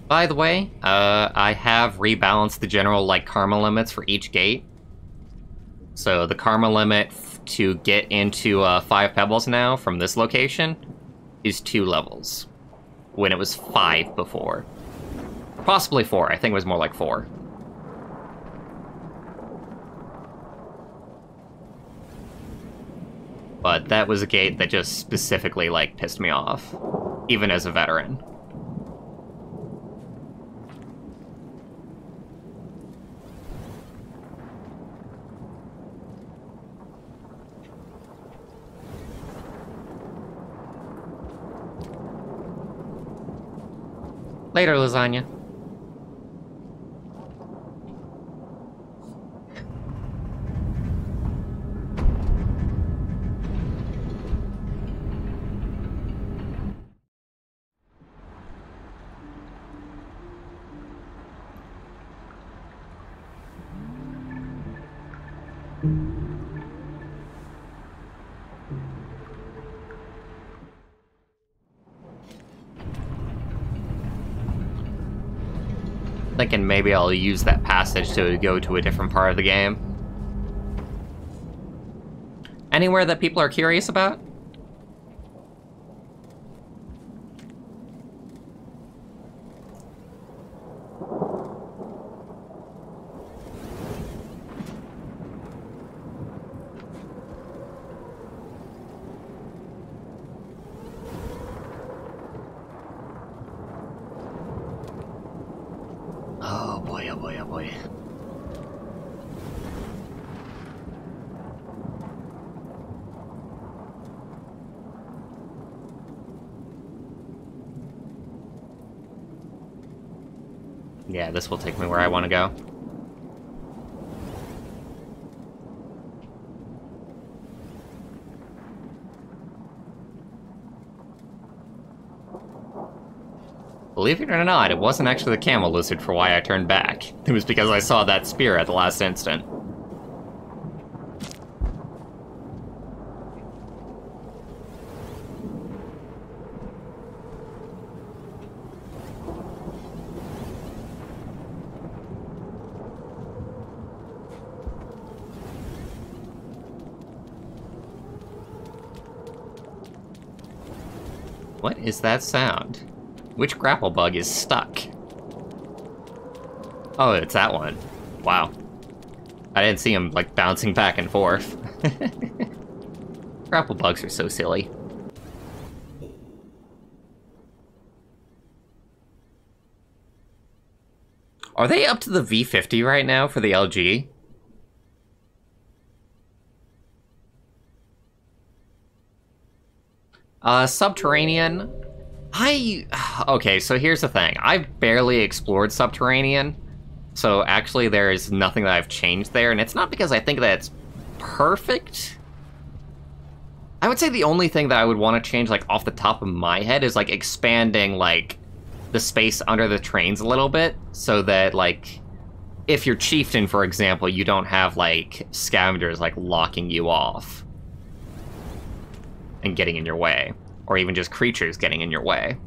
By the way, I have rebalanced the general, like, karma limits for each gate. So the karma limit to get into 5 pebbles now from this location is 2 levels, when it was 5 before. Possibly 4, I think it was more like 4. But that was a gate that just specifically, like, pissed me off, even as a veteran. Later, lasagna. Thinking maybe I'll use that passage to go to a different part of the game. Anywhere that people are curious about? Oh boy, oh boy, oh boy. Yeah, this will take me where I want to go. Believe it or not, it wasn't actually the camel lizard for why I turned back. It was because I saw that spear at the last instant. What is that sound? Which grapple bug is stuck? Oh, it's that one. Wow. I didn't see him, like, bouncing back and forth. Grapple bugs are so silly. Are they up to the V50 right now for the LG? Subterranean. Okay, so here's the thing. I've barely explored Subterranean, so actually there is nothing that I've changed there, and it's not because I think that it's perfect. I would say the only thing that I would want to change, like, off the top of my head is, like, expanding, like, the space under the trains a little bit, so that, like, if you're Chieftain, for example, you don't have, like, scavengers, like, locking you off and getting in your way. Or even just creatures getting in your way.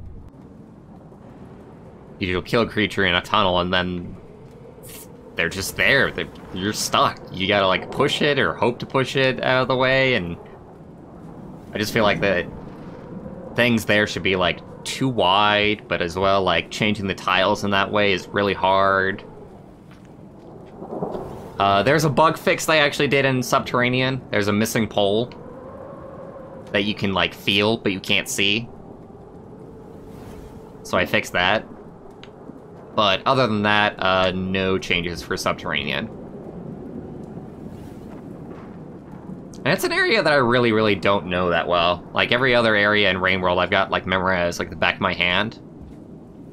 You'll kill a creature in a tunnel and then they're just there. You're stuck. You gotta, like, push it or hope to push it out of the way, and I just feel like the things there should be, like, too wide, but as well, like, changing the tiles in that way is really hard. There's a bug fix they actually did in Subterranean. There's a missing pole that you can, like, feel, but you can't see. So I fixed that. But other than that, no changes for Subterranean. And it's an area that I really, really don't know that well. Like, every other area in Rain World I've got, like, memorized, like, the back of my hand.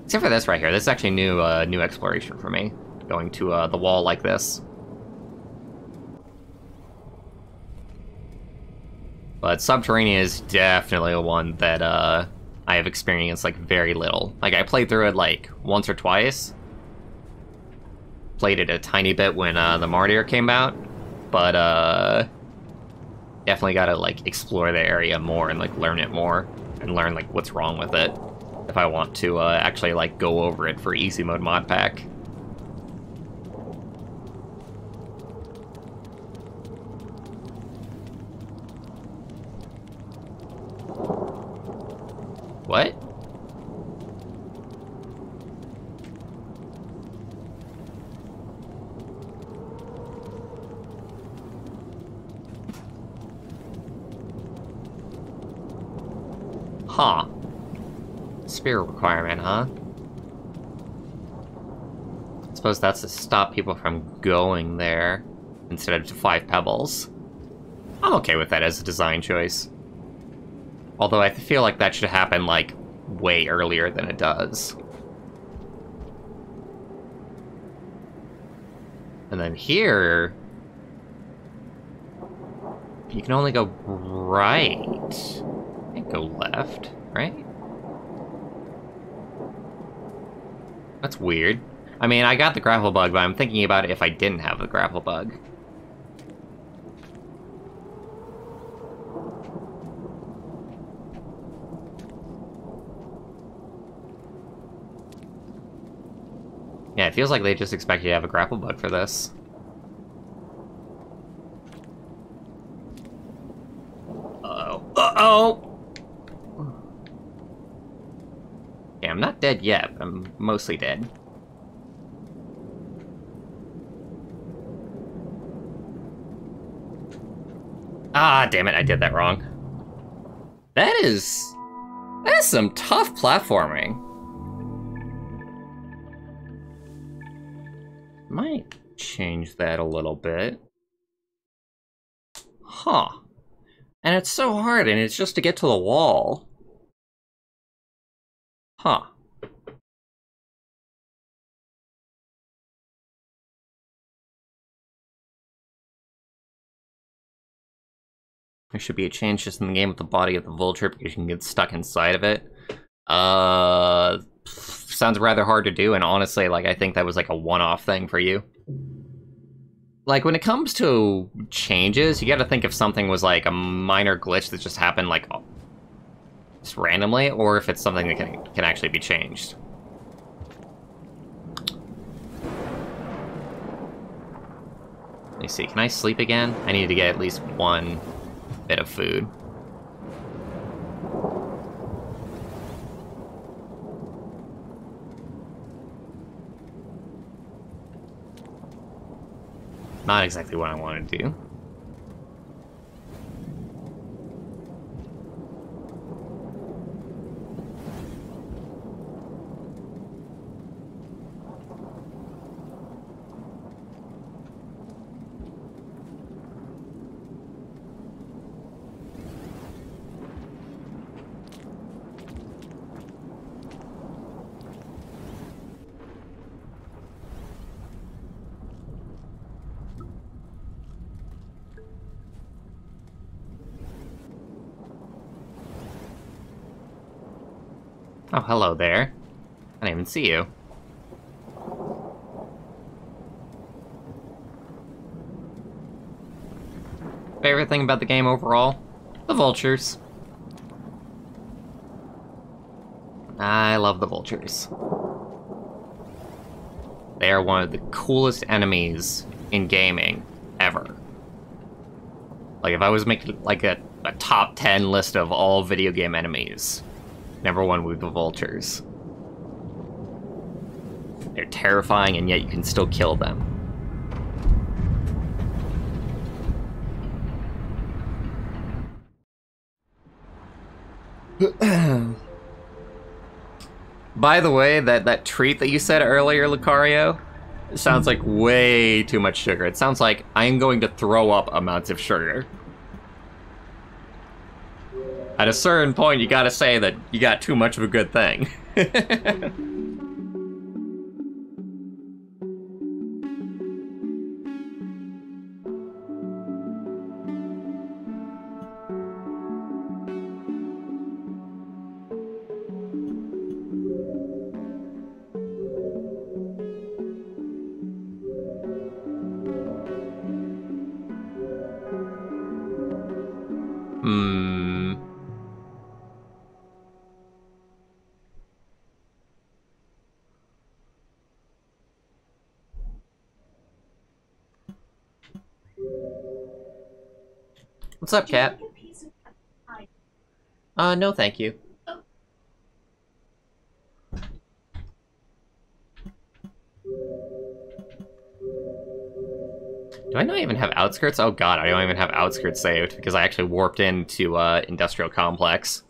Except for this right here. This is actually new exploration for me. Going to, the wall like this. But Subterranean is definitely a one that, I have experienced, like, very little. Like, I played through it, like, once or twice. Played it a tiny bit when, the Martyr came out. But, definitely gotta, like, explore the area more and, like, learn it more. And learn, like, what's wrong with it. If I want to, actually, like, go over it for easy mode mod pack. What? Huh. Spirit requirement, huh? I suppose that's to stop people from going there instead of to 5 pebbles. I'm okay with that as a design choice. Although I feel like that should happen, like, way earlier than it does. And then here... you can only go right. Can't go left, right? That's weird. I mean, I got the grapple bug, but I'm thinking about it if I didn't have the grapple bug. Yeah, it feels like they just expect you to have a grapple bug for this. Uh-oh. Uh-oh! Yeah, I'm not dead yet, but I'm mostly dead. Ah, damn it, I did that wrong. That is some tough platforming. Might change that a little bit. Huh. And it's so hard, and it's just to get to the wall. Huh. There should be a change just in the game with the body of the vulture because you can get stuck inside of it. Sounds rather hard to do, and honestly, like, I think that was like a one-off thing for you. Like, when it comes to changes, you gotta think if something was like a minor glitch that just happened, like, just randomly, or if it's something that can actually be changed. Let me see, can I sleep again? I need to get at least one bit of food. Not exactly what I want to do. Oh, hello there. I didn't even see you. Favorite thing about the game overall? The vultures. I love the vultures. They are one of the coolest enemies in gaming, ever. Like, if I was making, like, a top 10 list of all video game enemies, #1 would be the vultures. They're terrifying, and yet you can still kill them. By the way, that treat that you said earlier, Lucario, sounds like way too much sugar. It sounds like I'm going to throw up amounts of sugar. At a certain point, you gotta say that you got too much of a good thing. Hmm. What's up, Cat? No thank you. Do I not even have Outskirts? Oh god, I don't even have Outskirts saved, because I actually warped into, Industrial Complex.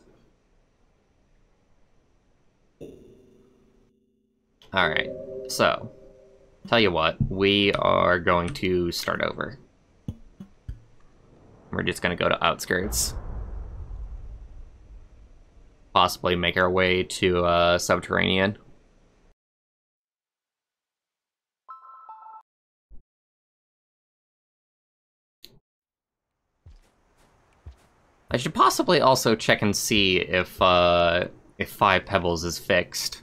Alright, so, tell you what, we are going to start over. We're just gonna go to Outskirts. Possibly make our way to, Subterranean. I should possibly also check and see if 5 Pebbles is fixed.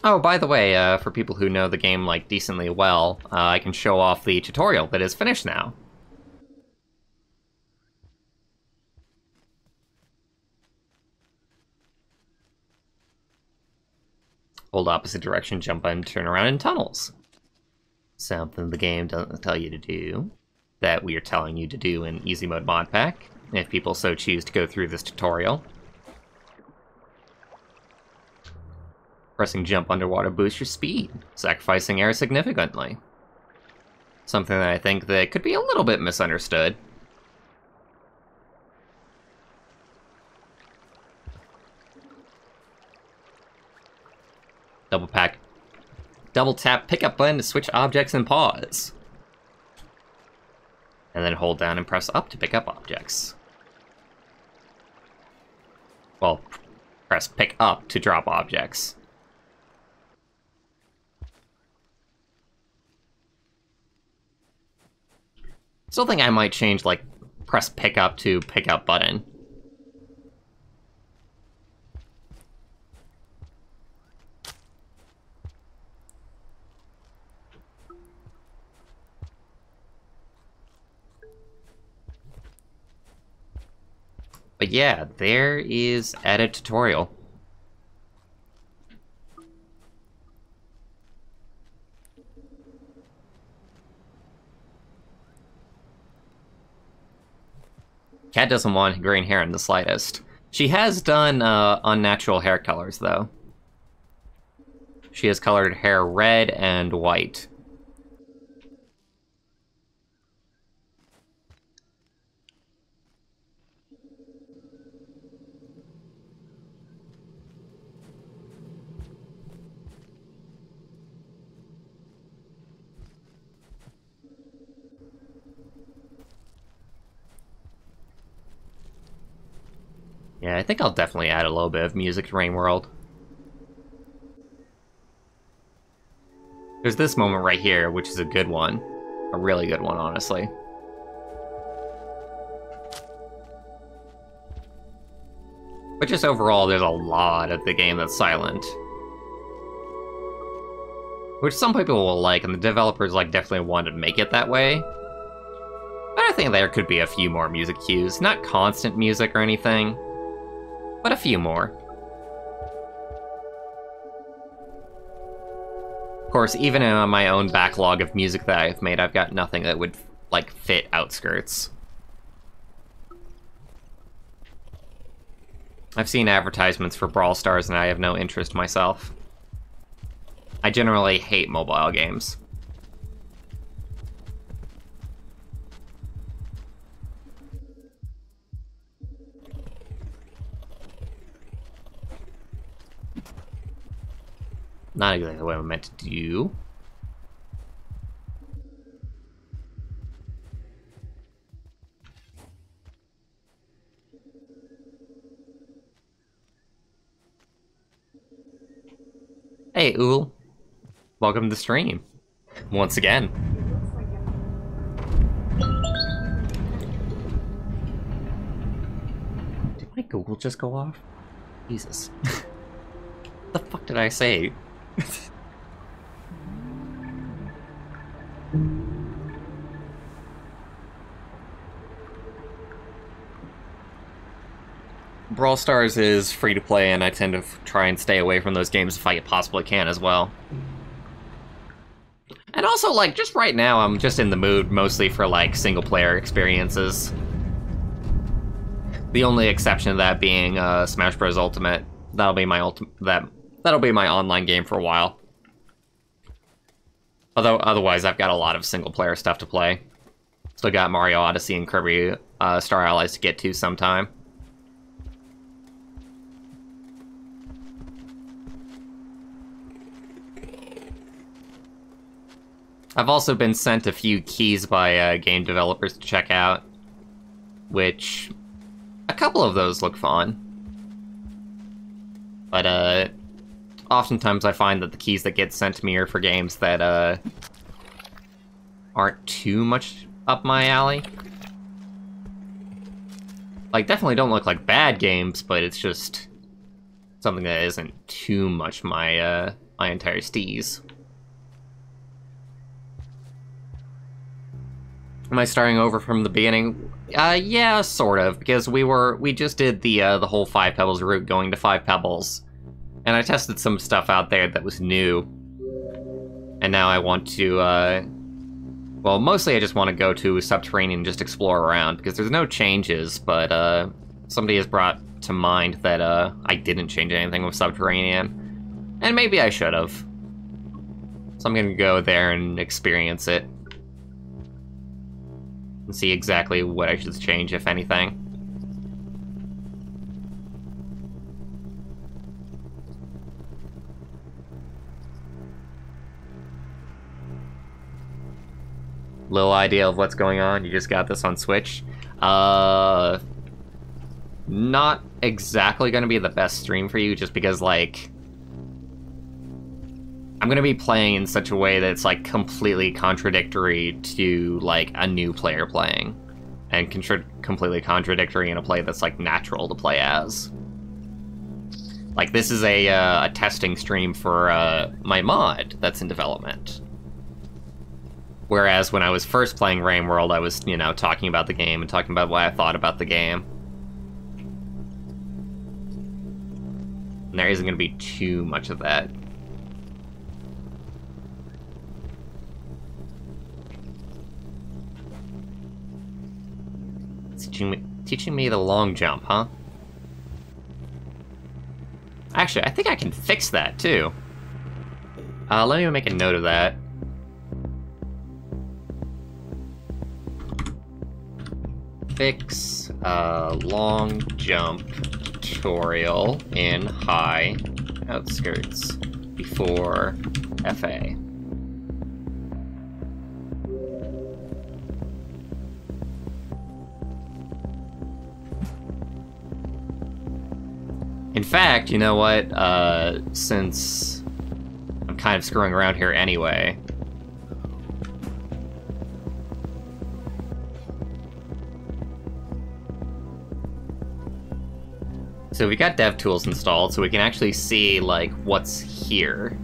Oh, by the way, for people who know the game, like, decently well, I can show off the tutorial that is finished now. Hold opposite direction, jump and turn around in tunnels. Something the game doesn't tell you to do, that we are telling you to do in Easy Mode Modpack, if people so choose to go through this tutorial. Pressing jump underwater boosts your speed, sacrificing air significantly. Something that I think that could be a little bit misunderstood. Double tap pickup button to switch objects and pause. And then hold down and press up to pick up objects. Well, press pick up to drop objects. Still think I might change, like, press pick up to pick up button. But yeah, there is added tutorial. Cat doesn't want green hair in the slightest. She has done unnatural hair colors, though. She has colored hair red and white. Yeah, I think I'll definitely add a little bit of music to Rain World. There's this moment right here, which is a good one. A really good one, honestly. But just overall, there's a lot of the game that's silent. Which some people will like, and the developers definitely wanted to make it that way. But I think there could be a few more music cues. Not constant music or anything, but a few more. Of course, even in my own backlog of music that I've made, I've got nothing that would, fit Outskirts. I've seen advertisements for Brawl Stars, and I have no interest myself. I generally hate mobile games. Not exactly what I meant to do. Hey, Ool. Welcome to the stream. Once again. Did my Google just go off? Jesus. What the fuck did I say? Brawl Stars is free to play, and I tend to try and stay away from those games if I possibly can as well. And also, like, just right now, I'm just in the mood mostly for, like, single-player experiences. The only exception to that being Smash Bros. Ultimate. That'll be my that'll be my online game for a while. Although, otherwise, I've got a lot of single-player stuff to play. Still got Mario Odyssey and Kirby Star Allies to get to sometime. I've also been sent a few keys by game developers to check out, which a couple of those look fun. But oftentimes I find that the keys that get sent to me are for games that aren't too much up my alley. Like, definitely don't look like bad games, but it's just something that isn't too much my my entire steez. Am I starting over from the beginning? Yeah, sort of, because we just did the whole 5 Pebbles route going to 5 Pebbles, and I tested some stuff out there that was new, and now I want to, well, mostly I just want to go to Subterranean and just explore around, because there's no changes, but, somebody has brought to mind that, I didn't change anything with Subterranean, and maybe I should have. So I'm gonna go there and experience it. And see exactly what I should change, if anything. Little idea of what's going on. You just got this on Switch. Not exactly gonna be the best stream for you, just because, like, I'm gonna be playing in such a way that's, like, completely contradictory to, like, a new player playing. And completely contradictory in a play that's, like, natural to play as. Like, this is a testing stream for, my mod that's in development. Whereas when I was first playing Rain World, I was, you know, talking about the game and talking about what I thought about the game. And there isn't gonna be too much of that. Teaching me the long jump, huh? Actually, I think I can fix that, too. Let me make a note of that. Fix, long jump tutorial in high outskirts before FA. In fact, you know what, since I'm kind of screwing around here anyway, so we got DevTools installed, so we can actually see, like, what's here.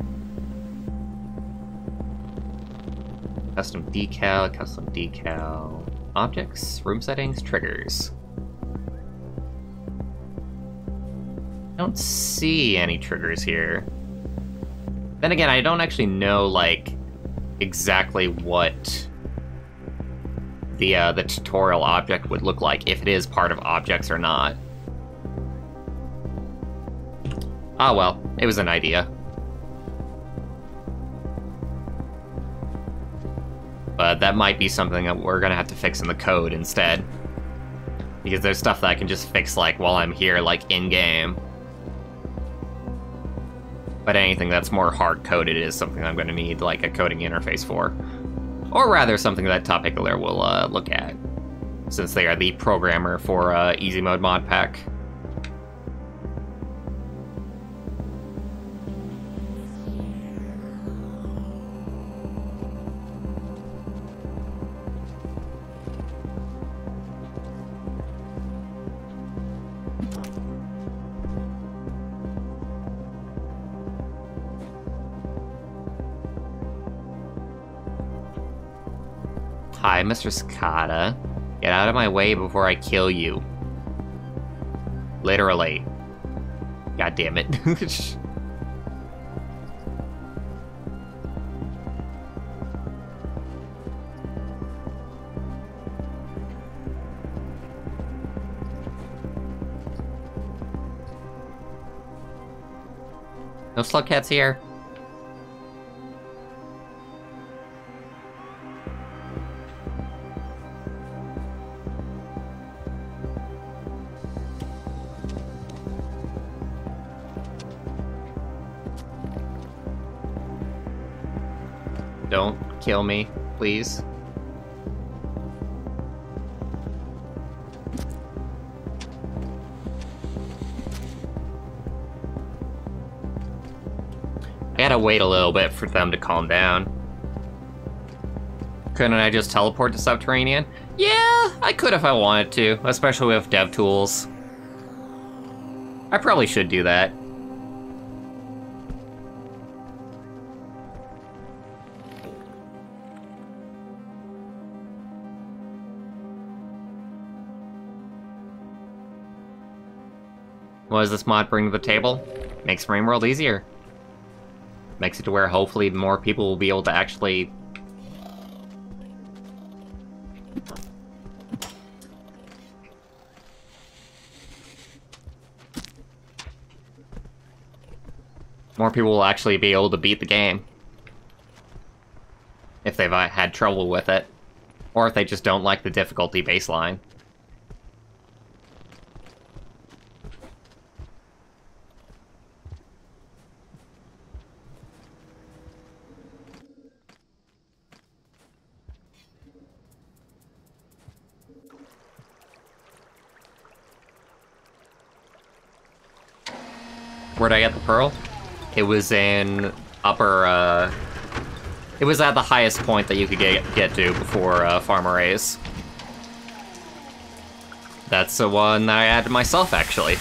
Custom decal, objects, room settings, triggers. I don't see any triggers here. Then again, I don't actually know, like, exactly what the tutorial object would look like, if it is part of objects or not. Ah, well, it was an idea. But that might be something that we're gonna have to fix in the code instead. Because there's stuff that I can just fix, like, while I'm here, like, in-game. But anything that's more hard-coded is something I'm going to need, like, a coding interface for. Or rather, something that Topicular will look at, since they are the programmer for Easy Mode Modpack. Hi, Mr. Cicada. Get out of my way before I kill you. Literally. God damn it. No slug cats here. Don't kill me, please. I gotta wait a little bit for them to calm down. Couldn't I just teleport to Subterranean? Yeah, I could if I wanted to, especially with dev tools. I probably should do that. What does this mod bring to the table? Makes Marine World easier. Makes it to where hopefully more people will be able to actually... More people will actually be able to beat the game. If they've had trouble with it. Or if they just don't like the difficulty baseline. Where'd I get the pearl? It was in upper, it was at the highest point that you could get to before Farmer A's. That's the one that I added myself, actually.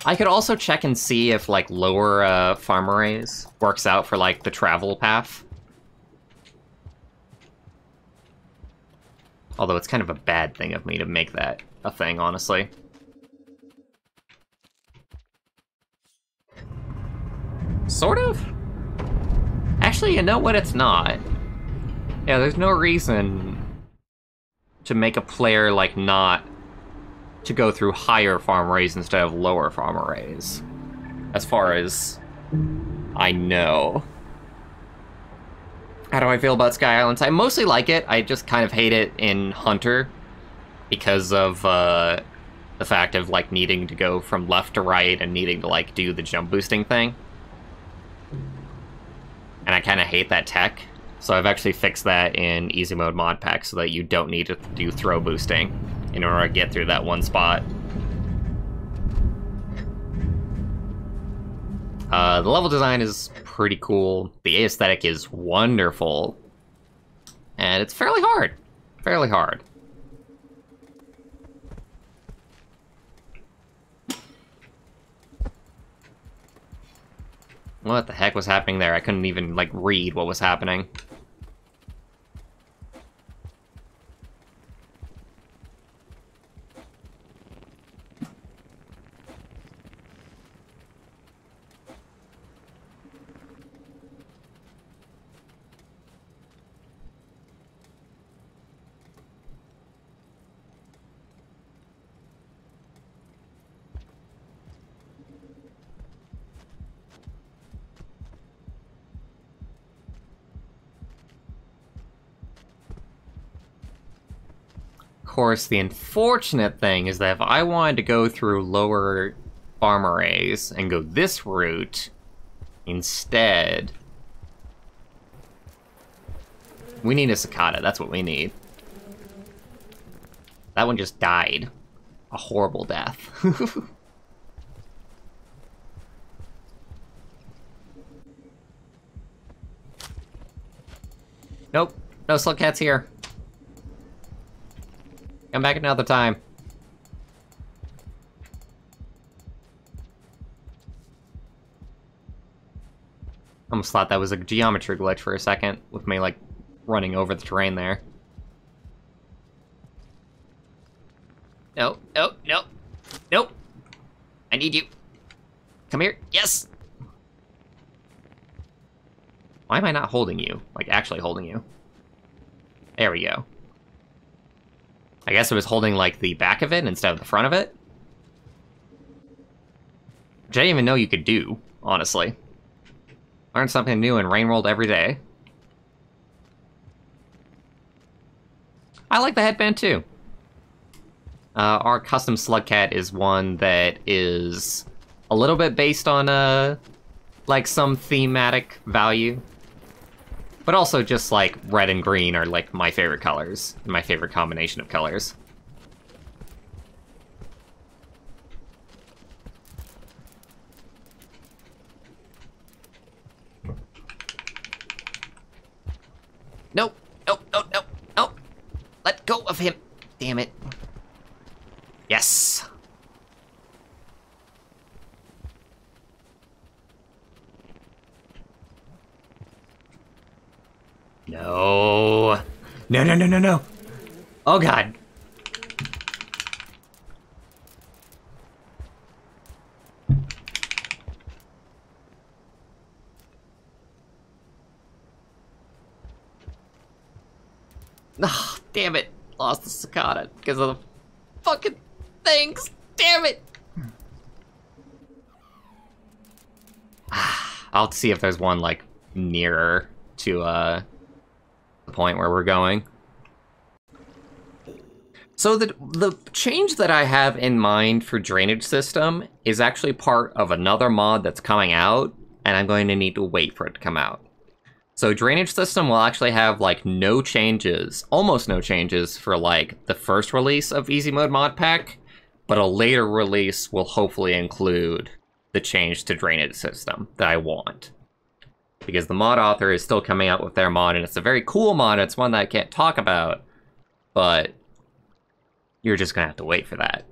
I could also check and see if, like, lower farm arrays works out for, like, the travel path. Although it's kind of a bad thing of me to make that a thing, honestly. Sort of? Actually, you know what? It's not. Yeah, there's no reason to make a player, like, not... to go through higher farm arrays instead of lower farm arrays. As far as I know. How do I feel about Sky Islands? I mostly like it. I just kind of hate it in Hunter because of the fact of, like, needing to go from left to right and needing to, like, do the jump boosting thing. And I kind of hate that tech. So I've actually fixed that in Easy Mode Modpack so that you don't need to do throw boosting in order to get through that one spot. The level design is pretty cool. The aesthetic is wonderful. And it's fairly hard. Fairly hard. What the heck was happening there? I couldn't even, like, read what was happening. course, the unfortunate thing is that if I wanted to go through lower farm arrays and go this route instead, we need a cicada. That's what we need. That one just died. A horrible death. Nope. No slug cats here. Come back another time. Almost thought that was a geometry glitch for a second, with me, like, running over the terrain there. No, no, no. Nope. I need you. Come here. Yes! Why am I not holding you? Like, actually holding you. There we go. I guess it was holding, like, the back of it instead of the front of it. Which I didn't even know you could do, honestly. Learn something new in Rainworld every day. I like the headband, too. Our custom slug cat is one that is a little bit based on, like, some thematic value. But also just, like, red and green are, like, my favorite colors. My favorite combination of colors. Nope. Nope, nope, nope, nope. Let go of him. Damn it. Yes. No. No, no, no, no, no. Oh, God. Oh, damn it. Lost the cicada because of the fucking things. Damn it. I'll have to see if there's one, like, nearer to, the point where we're going. So the change that I have in mind for drainage system is actually part of another mod that's coming out, and I'm going to need to wait for it to come out. So drainage system will actually have, like, no changes, almost no changes for, like, the first release of Easy Mode Modpack, but a later release will hopefully include the change to drainage system that I want. Because the mod author is still coming out with their mod, and it's a very cool mod. It's one that I can't talk about, but you're just gonna have to wait for that.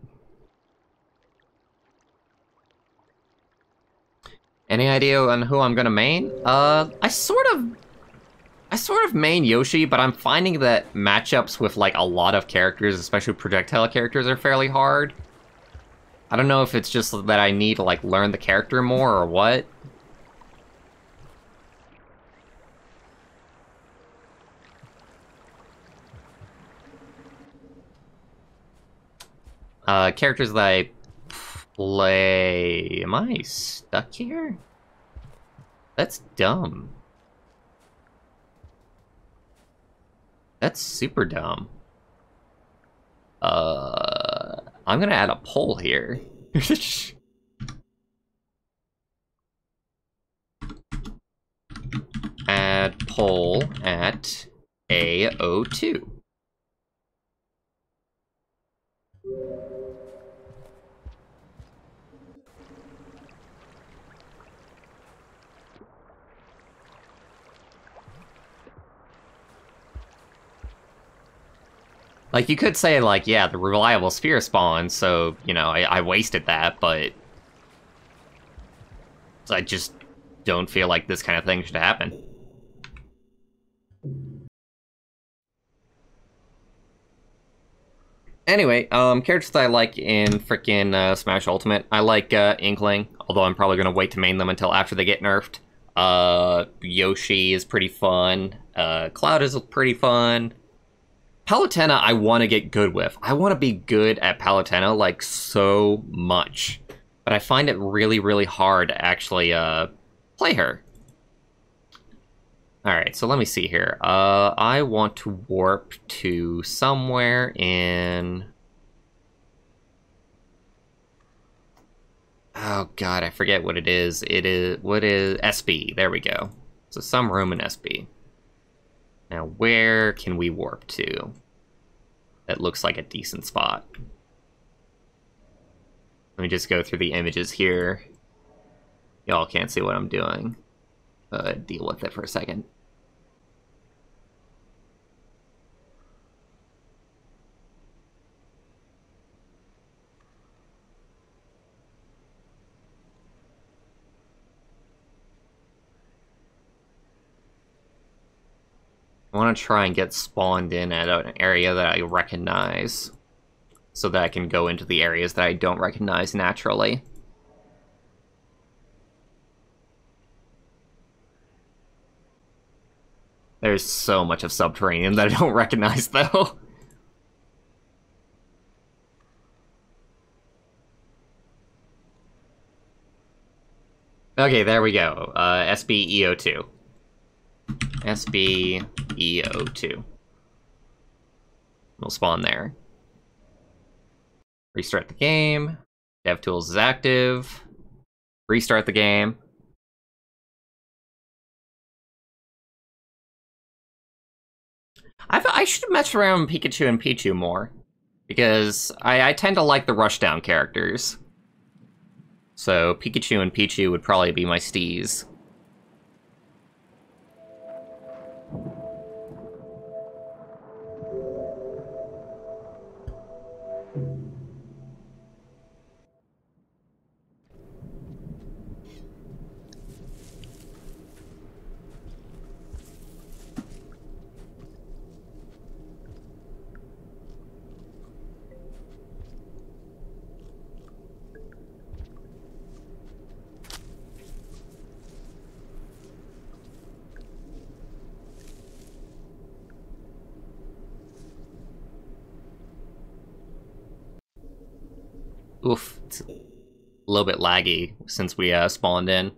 Any idea on who I'm gonna main? I sort of main Yoshi, but I'm finding that matchups with, like, a lot of characters, especially projectile characters, are fairly hard. I don't know if it's just that I need to, like, learn the character more or what. Characters that I play... Am I stuck here? That's dumb. That's super dumb. I'm gonna add a poll here. Add poll at A02. Like, you could say, like, yeah, the reliable sphere spawn, so, you know, I wasted that, but I just don't feel like this kind of thing should happen. Anyway, characters that I like in frickin' Smash Ultimate, I like Inkling, although I'm probably gonna wait to main them until after they get nerfed. Yoshi is pretty fun. Cloud is pretty fun. Palutena, I want to get good with. I want to be good at Palutena, like, so much. But I find it really, really hard to actually, play her. Alright, so let me see here. I want to warp to somewhere in... Oh god, I forget what it is. What is... SB, there we go. So some room in SB. Now, where can we warp to? That looks like a decent spot. Let me just go through the images here. Y'all can't see what I'm doing. Deal with it for a second. I want to try and get spawned in at an area that I recognize, so that I can go into the areas that I don't recognize naturally. There's so much of Subterranean that I don't recognize, though. Okay, there we go. SBEO2. SBEO2. We'll spawn there. Restart the game. DevTools is active. Restart the game. I should have messed around with Pikachu and Pichu more, because I tend to like the rushdown characters. So Pikachu and Pichu would probably be my steez. Oof, it's a little bit laggy since we spawned in.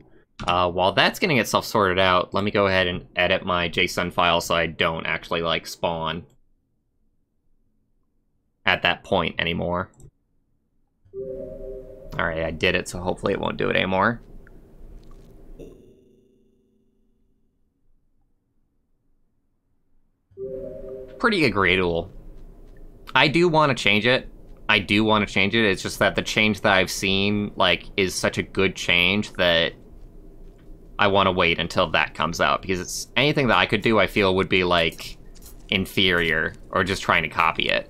While that's getting itself sorted out, let me go ahead and edit my JSON file so I don't actually, like, spawn at that point anymore. Alright, I did it, so hopefully it won't do it anymore. Pretty agreeable. I do want to change it. It's just that the change that I've seen, like, is such a good change that I want to wait until that comes out, because it's anything that I could do, I feel, would be, like, inferior, or just trying to copy it.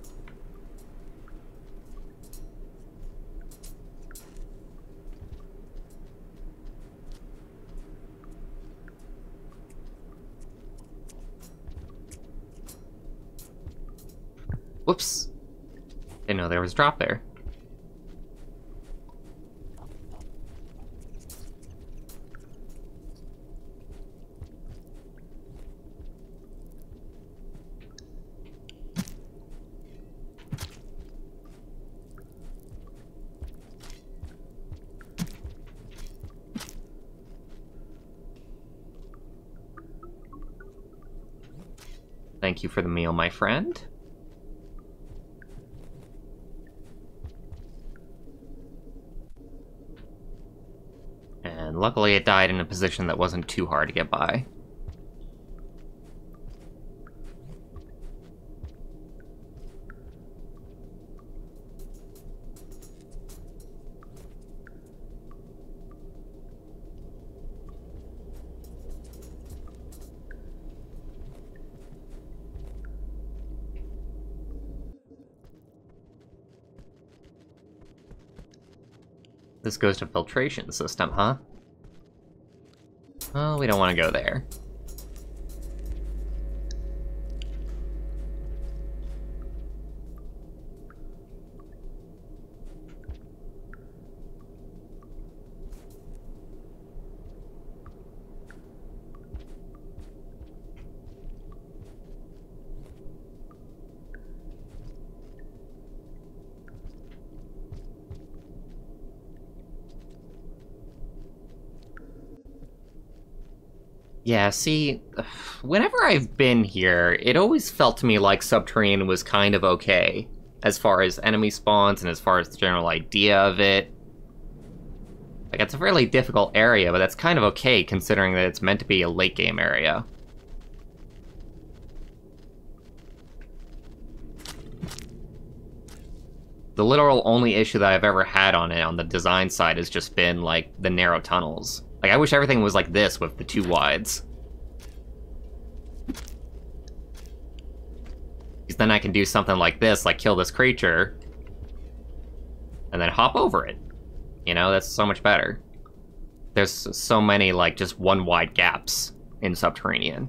Whoops. Didn't know there was a drop there. Thank you for the meal, my friend. And luckily it died in a position that wasn't too hard to get by. This goes to filtration system, huh? Oh, we don't want to go there. Yeah, see, whenever I've been here, it always felt to me like Subterranean was kind of okay, as far as enemy spawns and as far as the general idea of it. Like, it's a fairly difficult area, but that's kind of okay considering that it's meant to be a late-game area. The literal only issue that I've ever had on it, on the design side, has just been, like, the narrow tunnels. Like, I wish everything was like this with the 2 wides. Because then I can do something like this, like kill this creature, and then hop over it. You know, that's so much better. There's so many, like, just 1 wide gaps in Subterranean.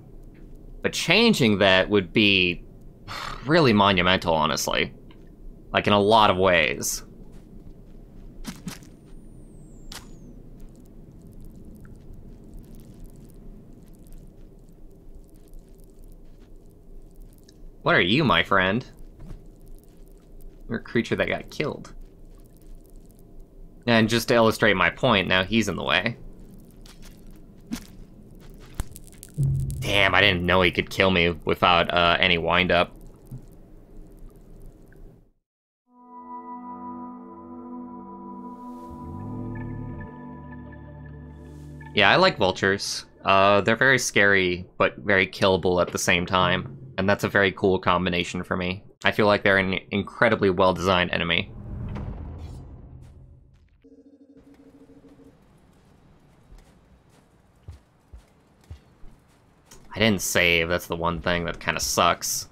But changing that would be really monumental, honestly. Like, in a lot of ways. What are you, my friend? You're a creature that got killed. And just to illustrate my point, now he's in the way. Damn, I didn't know he could kill me without any wind-up. Yeah, I like vultures. They're very scary, but very killable at the same time. And that's a very cool combination for me. I feel like they're an incredibly well-designed enemy. I didn't save, that's the one thing that kind of sucks.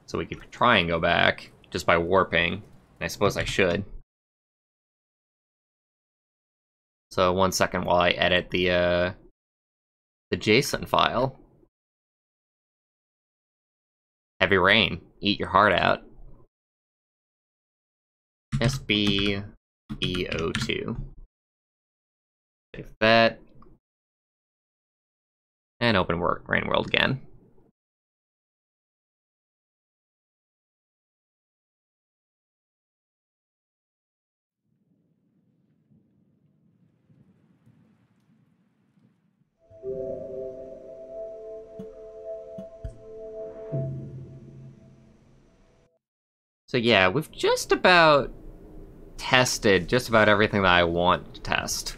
So we could try and go back, just by warping. I suppose I should. So 1 second while I edit the JSON file. Heavy rain, eat your heart out. SBEO2. Save that. And open Rain World again. So yeah, we've just about tested just about everything that I want to test.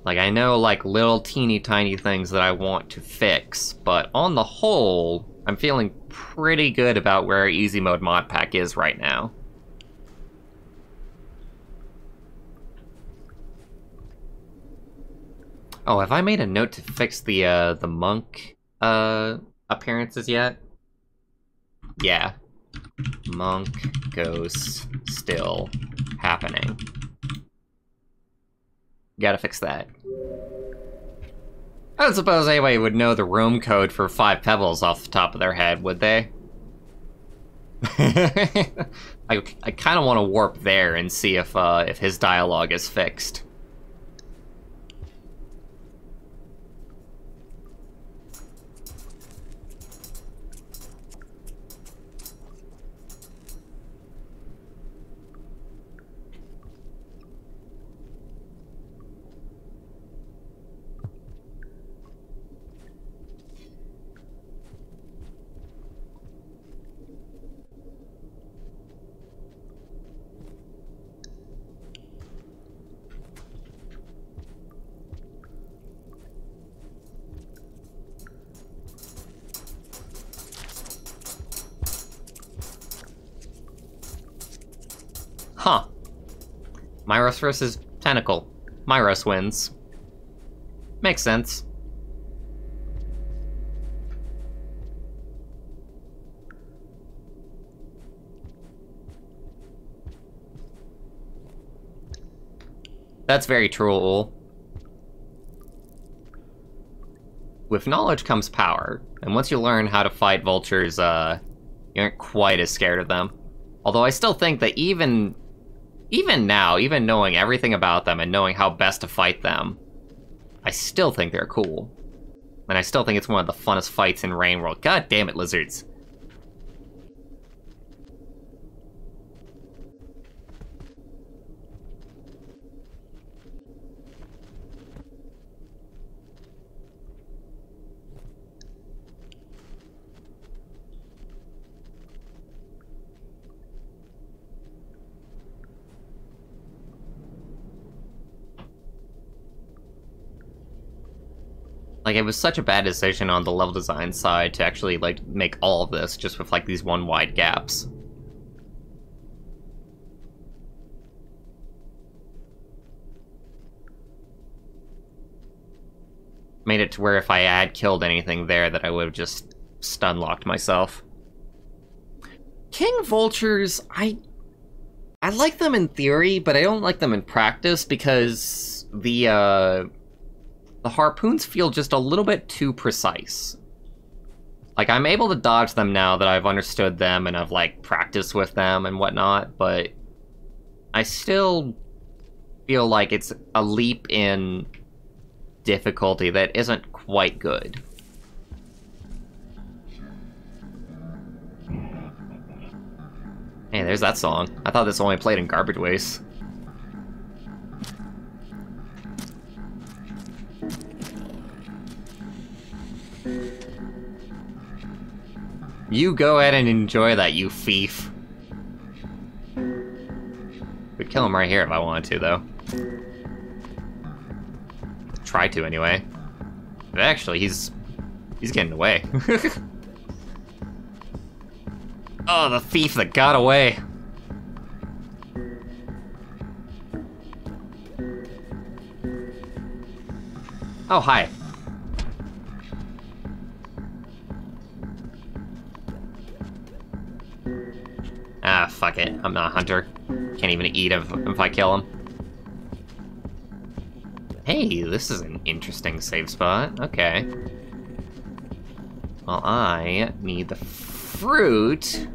Like, I know, like, little teeny tiny things that I want to fix, but on the whole, I'm feeling pretty good about where Easy Mode Modpack is right now. Oh, have I made a note to fix the monk, appearances yet? Yeah. Monk ghost still happening. Gotta fix that. I don't suppose anybody would know the room code for 5 pebbles off the top of their head, would they? I kind of want to warp there and see if his dialogue is fixed. Huh. Myros versus Tentacle. Myros wins. Makes sense. That's very true. With knowledge comes power, and once you learn how to fight vultures, you aren't quite as scared of them. Although I still think that even now, even knowing everything about them and knowing how best to fight them, I still think they're cool. And I still think it's one of the funnest fights in Rain World. God damn it, lizards. Like, it was such a bad decision on the level design side to actually, like, make all of this just with, like, these one wide gaps. Made it to where if I had killed anything there that I would have just stun-locked myself. King Vultures, I like them in theory, but I don't like them in practice because the harpoons feel just a little bit too precise. Like, I'm able to dodge them now that I've understood them and I've, like, practiced with them and whatnot, but I still feel like it's a leap in difficulty that isn't quite good. Hey, there's that song. I thought this only played in garbage waste. You go ahead and enjoy that, you thief. Could kill him right here if I wanted to, though. Try to, anyway. But actually, he's getting away. Oh, the thief that got away. Oh, hi. Ah, fuck it. I'm not a hunter. Can't even eat if I kill him. Hey, this is an interesting save spot. Okay. Well, I need the fruit.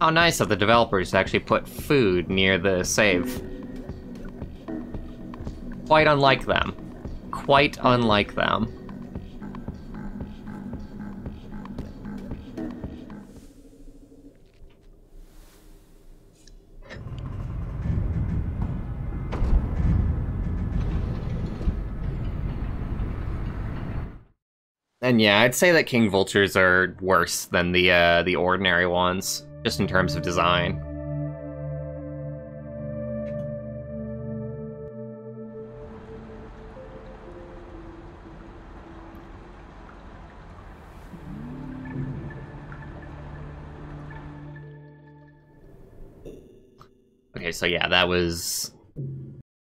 How nice of the developers to actually put food near the save. Quite unlike them. Quite unlike them. And yeah, I'd say that King Vultures are worse than the ordinary ones, just in terms of design. Okay, so yeah, that was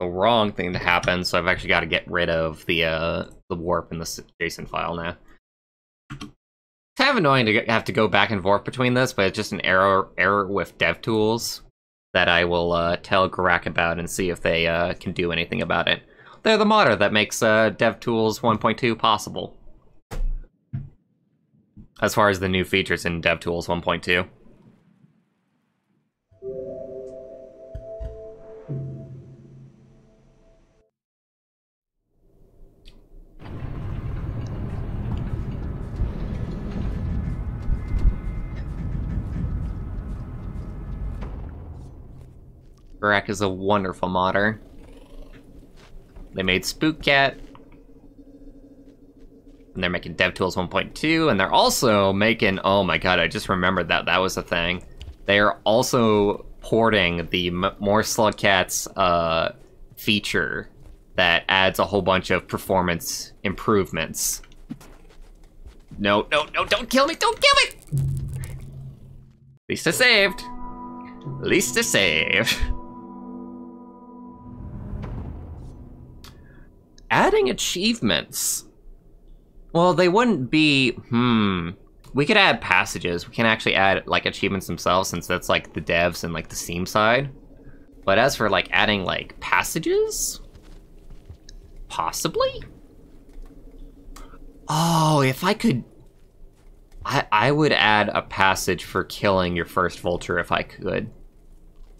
the wrong thing to happen, so I've actually got to get rid of the warp in the JSON file now. It's kind of annoying to have to go back and forth between this, but it's just an error with DevTools that I will tell Garak about and see if they can do anything about it. They're the modder that makes DevTools 1.2 possible. As far as the new features in DevTools 1.2. Garak is a wonderful modder. They made Spook Cat. And they're making DevTools 1.2, and they're also making... Oh my god, I just remembered that that was a thing. They are also porting the More Slugcats feature that adds a whole bunch of performance improvements. No, no, no, don't kill me! Don't kill me! At least I saved. At least I saved. Adding achievements. Well, they wouldn't be, we could add passages. We can actually add, like, achievements themselves, since that's, like, the devs and, like, the Steam side. But as for, like, adding, like, passages? Possibly? Oh, if I could... I would add a passage for killing your first vulture if I could.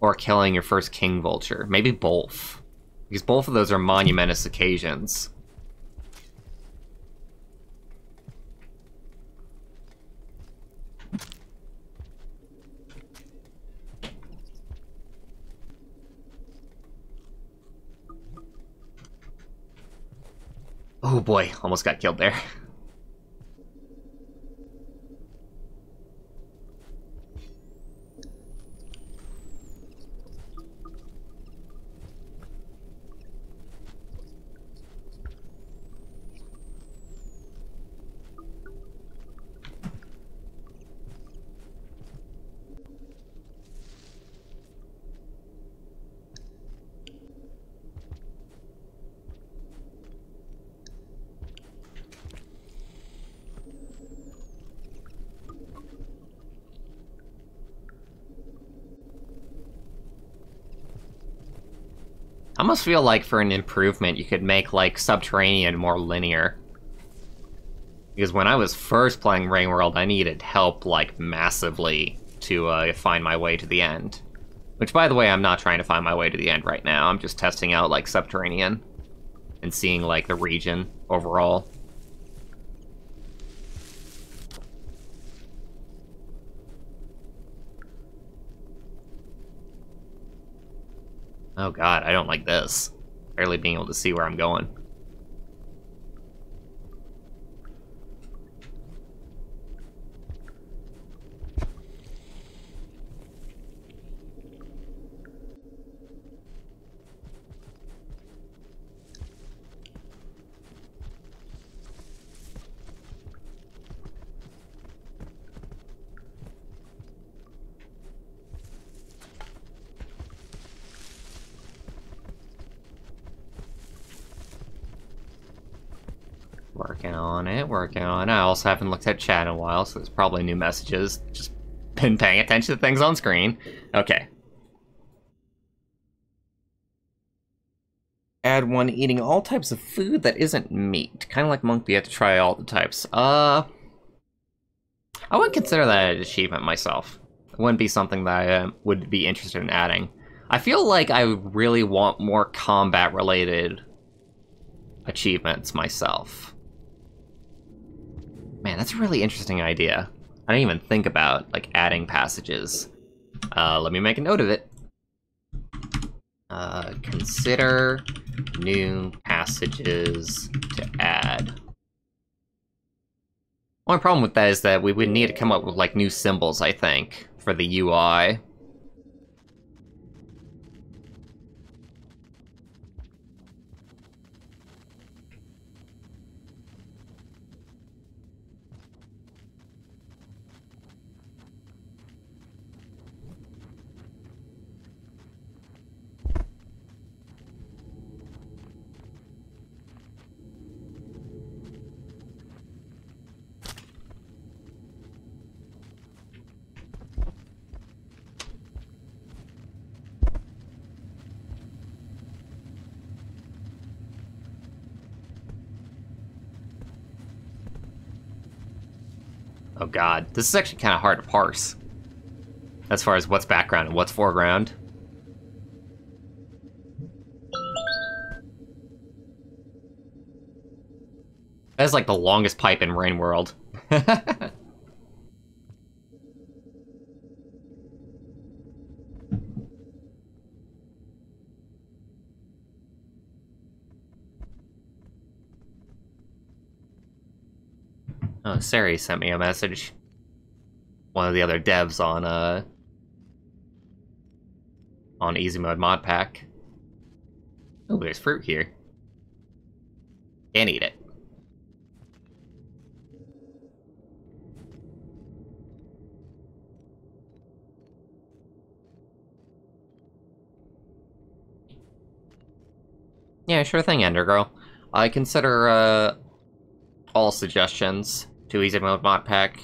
Or killing your first king vulture. Maybe both. Because both of those are monumentous occasions. Oh boy, almost got killed there. I almost feel like for an improvement, you could make, like, Subterranean more linear. Because when I was first playing Rainworld, I needed help, like, massively to find my way to the end. Which, by the way, I'm not trying to find my way to the end right now. I'm just testing out, like, Subterranean. And seeing, like, the region overall. Oh god, I don't like this. Barely being able to see where I'm going. Working on it, working on it. I also haven't looked at chat in a while, so there's probably new messages. Just been paying attention to things on screen. Okay. Add one eating all types of food that isn't meat. Kind of like Monk, but you have to try all the types. I wouldn't consider that an achievement myself. It wouldn't be something that I would be interested in adding. I feel like I really want more combat-related achievements myself. Man, that's a really interesting idea. I didn't even think about, like, adding passages. Let me make a note of it. Consider new passages to add. One problem with that is that we would need to come up with, like, new symbols, I think, for the UI. Oh god, this is actually kind of hard to parse. As far as what's background and what's foreground. That's like the longest pipe in Rainworld. Oh, Sari sent me a message. One of the other devs on Easy Mode Modpack. Oh, there's fruit here. Can't eat it. Yeah, sure thing, Endergirl. I consider all suggestions to Easy Mode Modpack.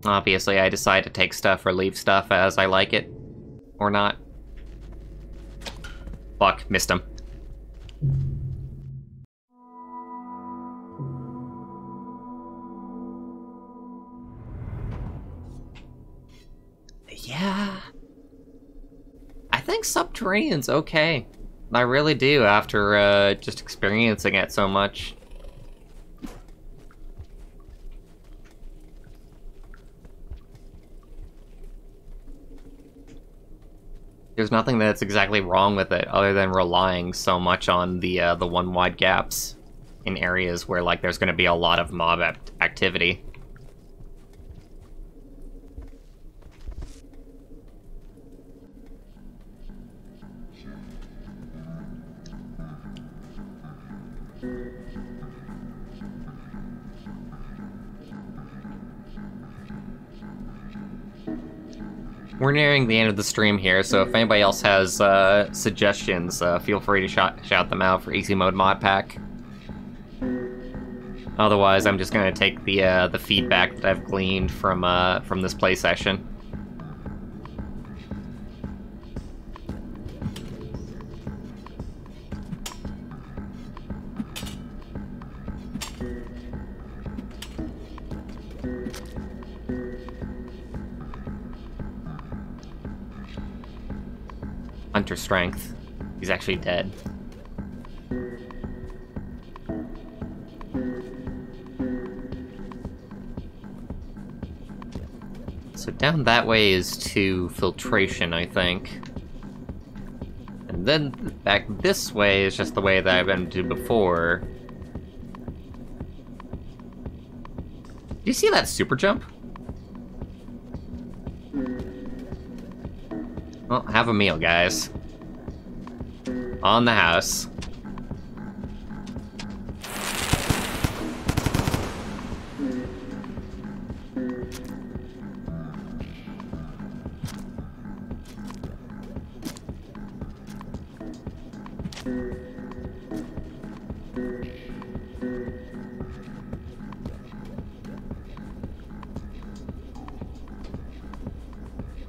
Obviously, I decide to take stuff or leave stuff as I like it. Or not. Fuck, missed him. Yeah. I think Subterranean's okay. I really do, after just experiencing it so much. There's nothing that's exactly wrong with it, other than relying so much on the one wide gaps in areas where, like, there's going to be a lot of mob activity. We're nearing the end of the stream here, so if anybody else has suggestions, feel free to shout them out for Easy Mode Modpack. Otherwise, I'm just gonna take the feedback that I've gleaned from this play session. Hunter strength. He's actually dead. So down that way is to filtration, I think. And then back this way is just the way that I've been to before. Do you see that super jump? Well, have a meal, guys. On the house.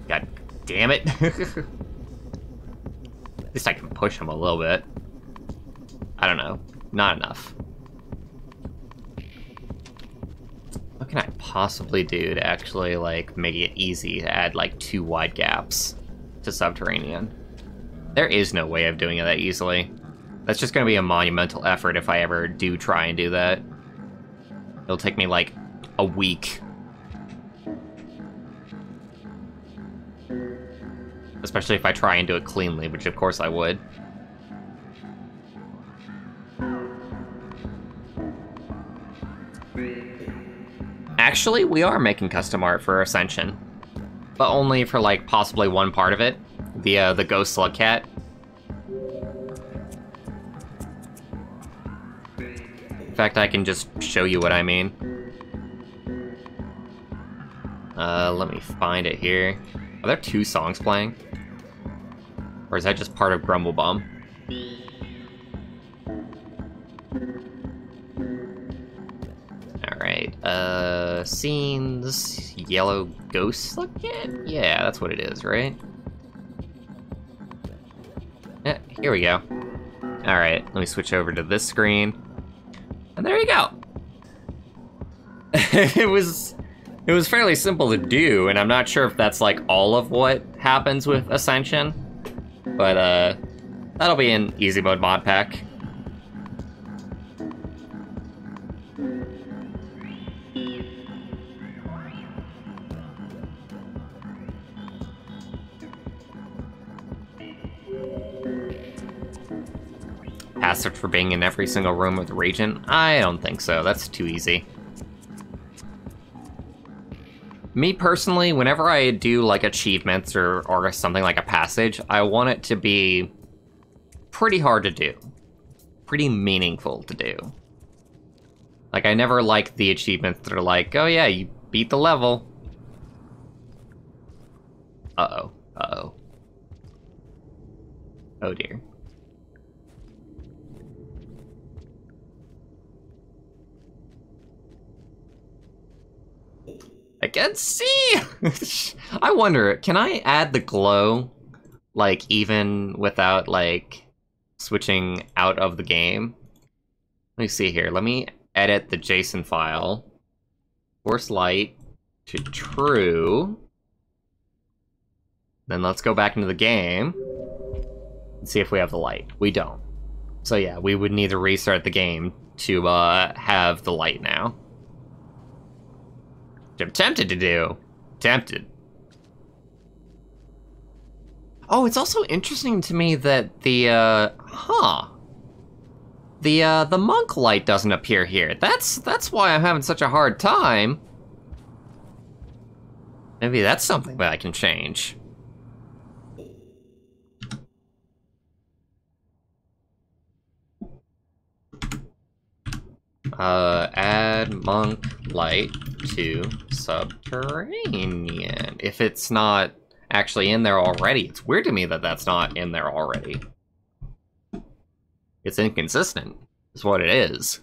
God damn it. At least I can push him a little bit. I don't know. Not enough. What can I possibly do to actually, like, make it easy to add, like, 2 wide gaps to Subterranean? There is no way of doing it that easily. That's just gonna be a monumental effort if I ever do try and do that. It'll take me, like, a week. Especially if I try and do it cleanly, which of course I would. Actually, we are making custom art for Ascension. But only for, like, possibly one part of it. The Ghost Slug Cat. In fact, I can just show you what I mean. Let me find it here. Are there 2 songs playing? Or is that just part of Grumblebum? Alright, scenes... Yellow Ghost Slug Cat? Yeah, that's what it is, right? Yeah, here we go. Alright, let me switch over to this screen. And there you go! It was fairly simple to do, and I'm not sure if that's like all of what happens with Ascension. But that'll be in easy mode Modpack. Passage for being in every single room with the Regent? I don't think so, that's too easy. Me personally, whenever I do like achievements or something like a passage, I want it to be pretty hard to do. Pretty meaningful to do. Like, I never like the achievements that are like, oh yeah, you beat the level. Uh-oh. Uh-oh. Oh dear. I can see! I wonder, can I add the glow, like, even without, like, switching out of the game? Let me see here. Let me edit the JSON file. Force light to true. Then let's go back into the game and see if we have the light. We don't. So yeah, we would need to restart the game to have the light now. Which I'm tempted to do. Tempted. Oh, it's also interesting to me that the the monk light doesn't appear here. That's why I'm having such a hard time. Maybe that's something that I can change. Add monk light to Subterranean. If it's not actually in there already, it's weird to me that that's not in there already. It's inconsistent, is what it is.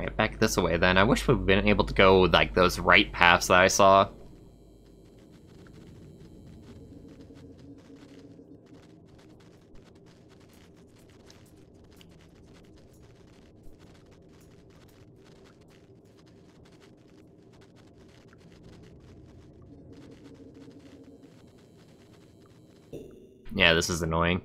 Alright, back this way then. I wish we'd been able to go, like, those right paths that I saw. Yeah, this is annoying.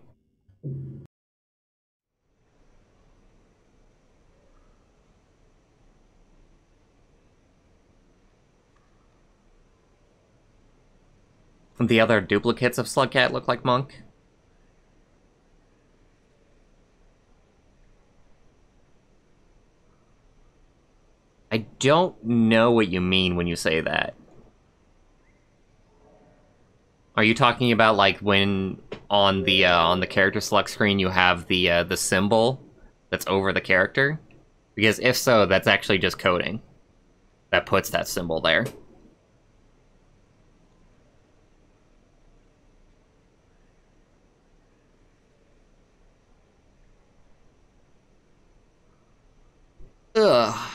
The other duplicates of Slugcat look like Monk. I don't know what you mean when you say that. Are you talking about like when on the character select screen you have the symbol that's over the character? Because if so, that's actually just coding that puts that symbol there. Ugh.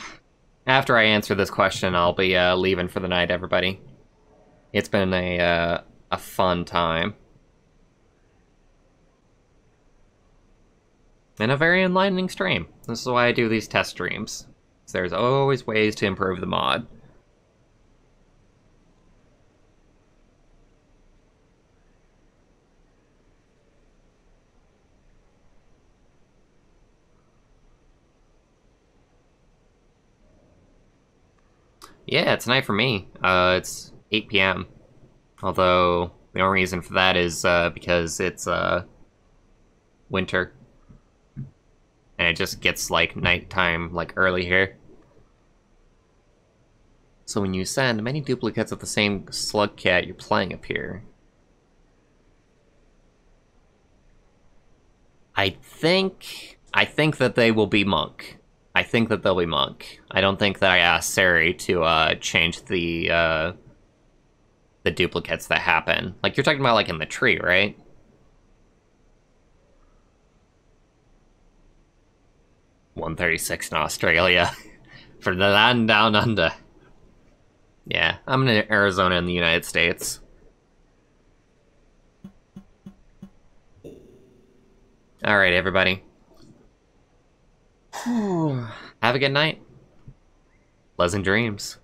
After I answer this question, I'll be leaving for the night, everybody. It's been a fun time. And a very enlightening stream. This is why I do these test streams. So there's always ways to improve the mod. Yeah, it's night for me. It's 8 p.m. Although, the only reason for that is because it's winter. And it just gets, like, nighttime, like, early here. So when you send many duplicates of the same Slugcat you're playing appear. I think that they will be Monk. I think that they'll be Monk. I don't think that I asked Sari to change the duplicates that happen. Like, you're talking about, like, in the tree, right? $136 in Australia. For the land down under. Yeah, I'm in Arizona in the United States. Alright, everybody. Have a good night. Pleasant dreams.